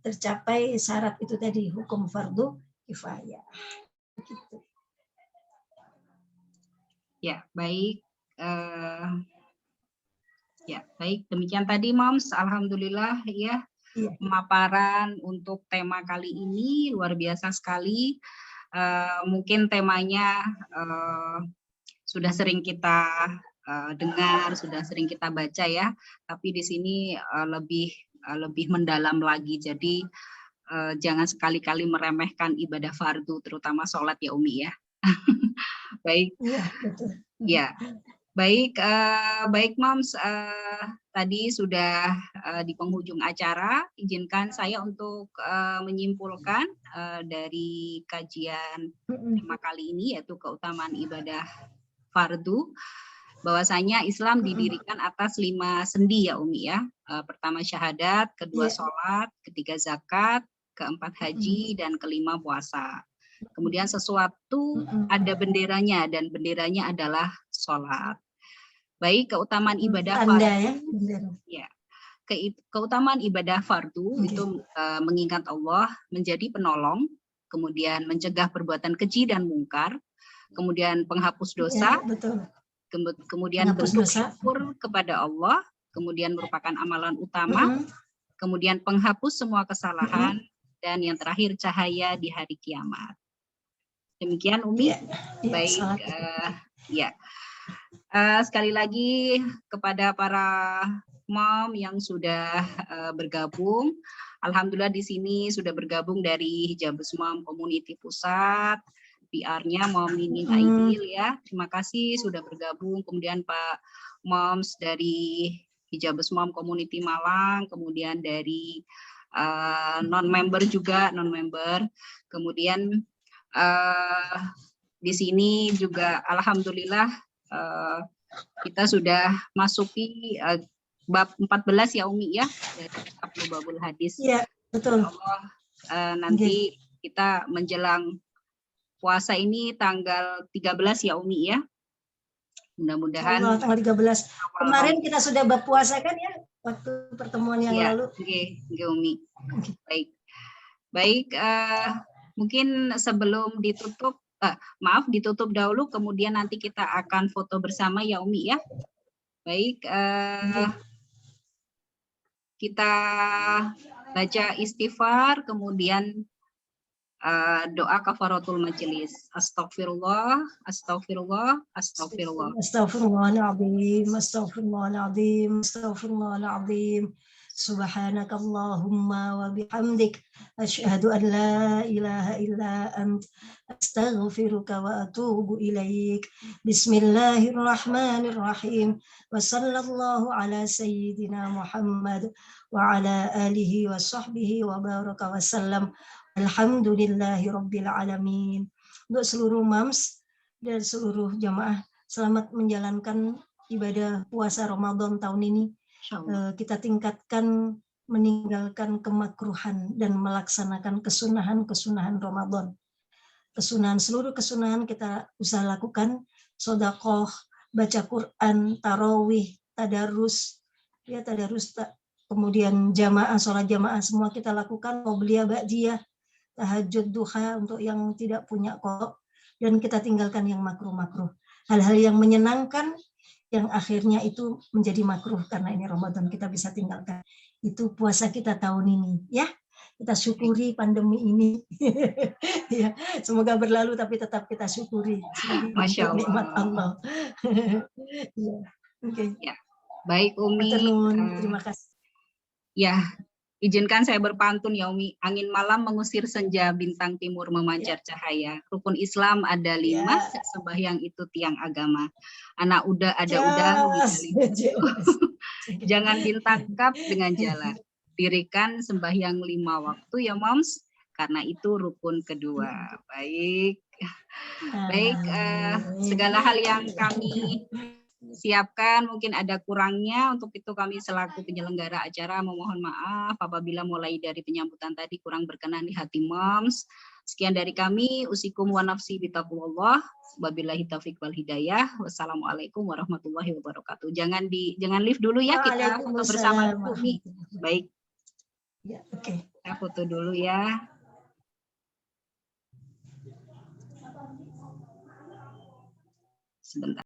tercapai syarat itu tadi, hukum fardu kifayah. Gitu.
Ya, baik. Ya, baik. Demikian tadi, Moms. Alhamdulillah ya, pemaparan untuk tema kali ini luar biasa sekali. Mungkin temanya sudah sering kita dengar, sudah sering kita baca ya. Tapi di sini lebih mendalam lagi. Jadi jangan sekali-kali meremehkan ibadah fardu, terutama sholat ya Umi ya. Baik.
Iya, betul.
Ya, baik, baik Moms, tadi sudah di penghujung acara, izinkan saya untuk menyimpulkan dari kajian tema kali ini, yaitu keutamaan ibadah fardu, bahwasanya Islam didirikan atas 5 sendi ya Umi ya. Pertama syahadat, kedua sholat, ketiga zakat, keempat haji, dan kelima puasa. Kemudian sesuatu ada benderanya, dan benderanya adalah sholat. Baik, keutamaan ibadah fardu, ya, keutamaan ibadah fardu itu mengingat Allah, menjadi penolong, kemudian mencegah perbuatan keji dan mungkar, kemudian penghapus dosa, kemudian bentuk syukur kepada Allah, kemudian merupakan amalan utama, kemudian penghapus semua kesalahan, dan yang terakhir cahaya di hari kiamat. Demikian Umi. Baik, ya. Sekali lagi kepada para mom yang sudah bergabung, alhamdulillah di sini sudah bergabung dari Hijabus Mom Community Pusat, PR-nya Mom Nining Aidil ya. Terima kasih sudah bergabung. Kemudian Pak Moms dari Hijabus Mom Community Malang, kemudian dari non-member juga, non-member. Kemudian di sini juga alhamdulillah kita sudah masuki bab 14 ya Umi ya, dari kitab Lubabul Hadis.
Iya, betul.
Nanti kita menjelang puasa ini tanggal 13 ya Umi ya. Mudah-mudahan
tanggal 13. Kemarin kita sudah bab puasa kan ya, waktu pertemuan yang lalu.
Oke, Umi. Baik. Baik, mungkin sebelum ditutup, ditutup dahulu, kemudian nanti kita akan foto bersama ya Umi ya. Baik, kita baca istighfar, kemudian doa kafaratul majelis. Astagfirullah, astagfirullah, astagfirullah.
Astaghfirullahaladzim, astaghfirullahaladzim, astaghfirullahaladzim. Subhanakallahumma wa bihamdik asyhadu an la ilaha illa ant astaghfiruka wa atubu ilaik. Bismillahirrahmanirrahim. Wa sallallahu ala sayyidina Muhammad wa ala alihi wa sahbihi wa baraka wa sallam. Alhamdulillahi rabbil alamin. Untuk seluruh mams dan seluruh jamaah, selamat menjalankan ibadah puasa Ramadan tahun ini. Kita tingkatkan meninggalkan kemakruhan dan melaksanakan kesunahan Ramadan. Seluruh kesunahan kita usaha lakukan, sedekah, baca Quran, tarawih, tadarus, kemudian jamaah, sholat jamaah semua kita lakukan, qobliyah, ba'diyah, tahajud, duha untuk yang tidak punya qada, dan kita tinggalkan yang makruh-makruh. Hal-hal yang menyenangkan yang akhirnya itu menjadi makruh karena ini Ramadan, kita bisa tinggalkan. Itu puasa kita tahun ini ya. Kita syukuri pandemi ini. Ya, semoga berlalu tapi tetap kita syukuri.
Masya Allah.
Nikmat Allah. Ya. Okay.
Ya. Baik Umi.
Terima kasih.
Ya, izinkan saya berpantun ya Umi. Angin malam mengusir senja, bintang timur memancar cahaya. Rukun Islam ada 5, sembahyang itu tiang agama. Anak uda ada udang, jangan ditangkap dengan jala. Dirikan sembahyang 5 waktu ya Moms, karena itu rukun kedua. Baik. Baik, segala hal yang kami siapkan mungkin ada kurangnya, untuk itu kami selaku penyelenggara acara memohon maaf apabila mulai dari penyambutan tadi kurang berkenan di hati Moms. Sekian dari kami, usikum wa nafsi bitaqwallah, wabillahi taufiq wal hidayah. Wassalamualaikum warahmatullahi wabarakatuh. Jangan live dulu ya, kita foto bersama dulu nih. Baik.
Ya, oke.
Kita foto dulu ya. Sebentar.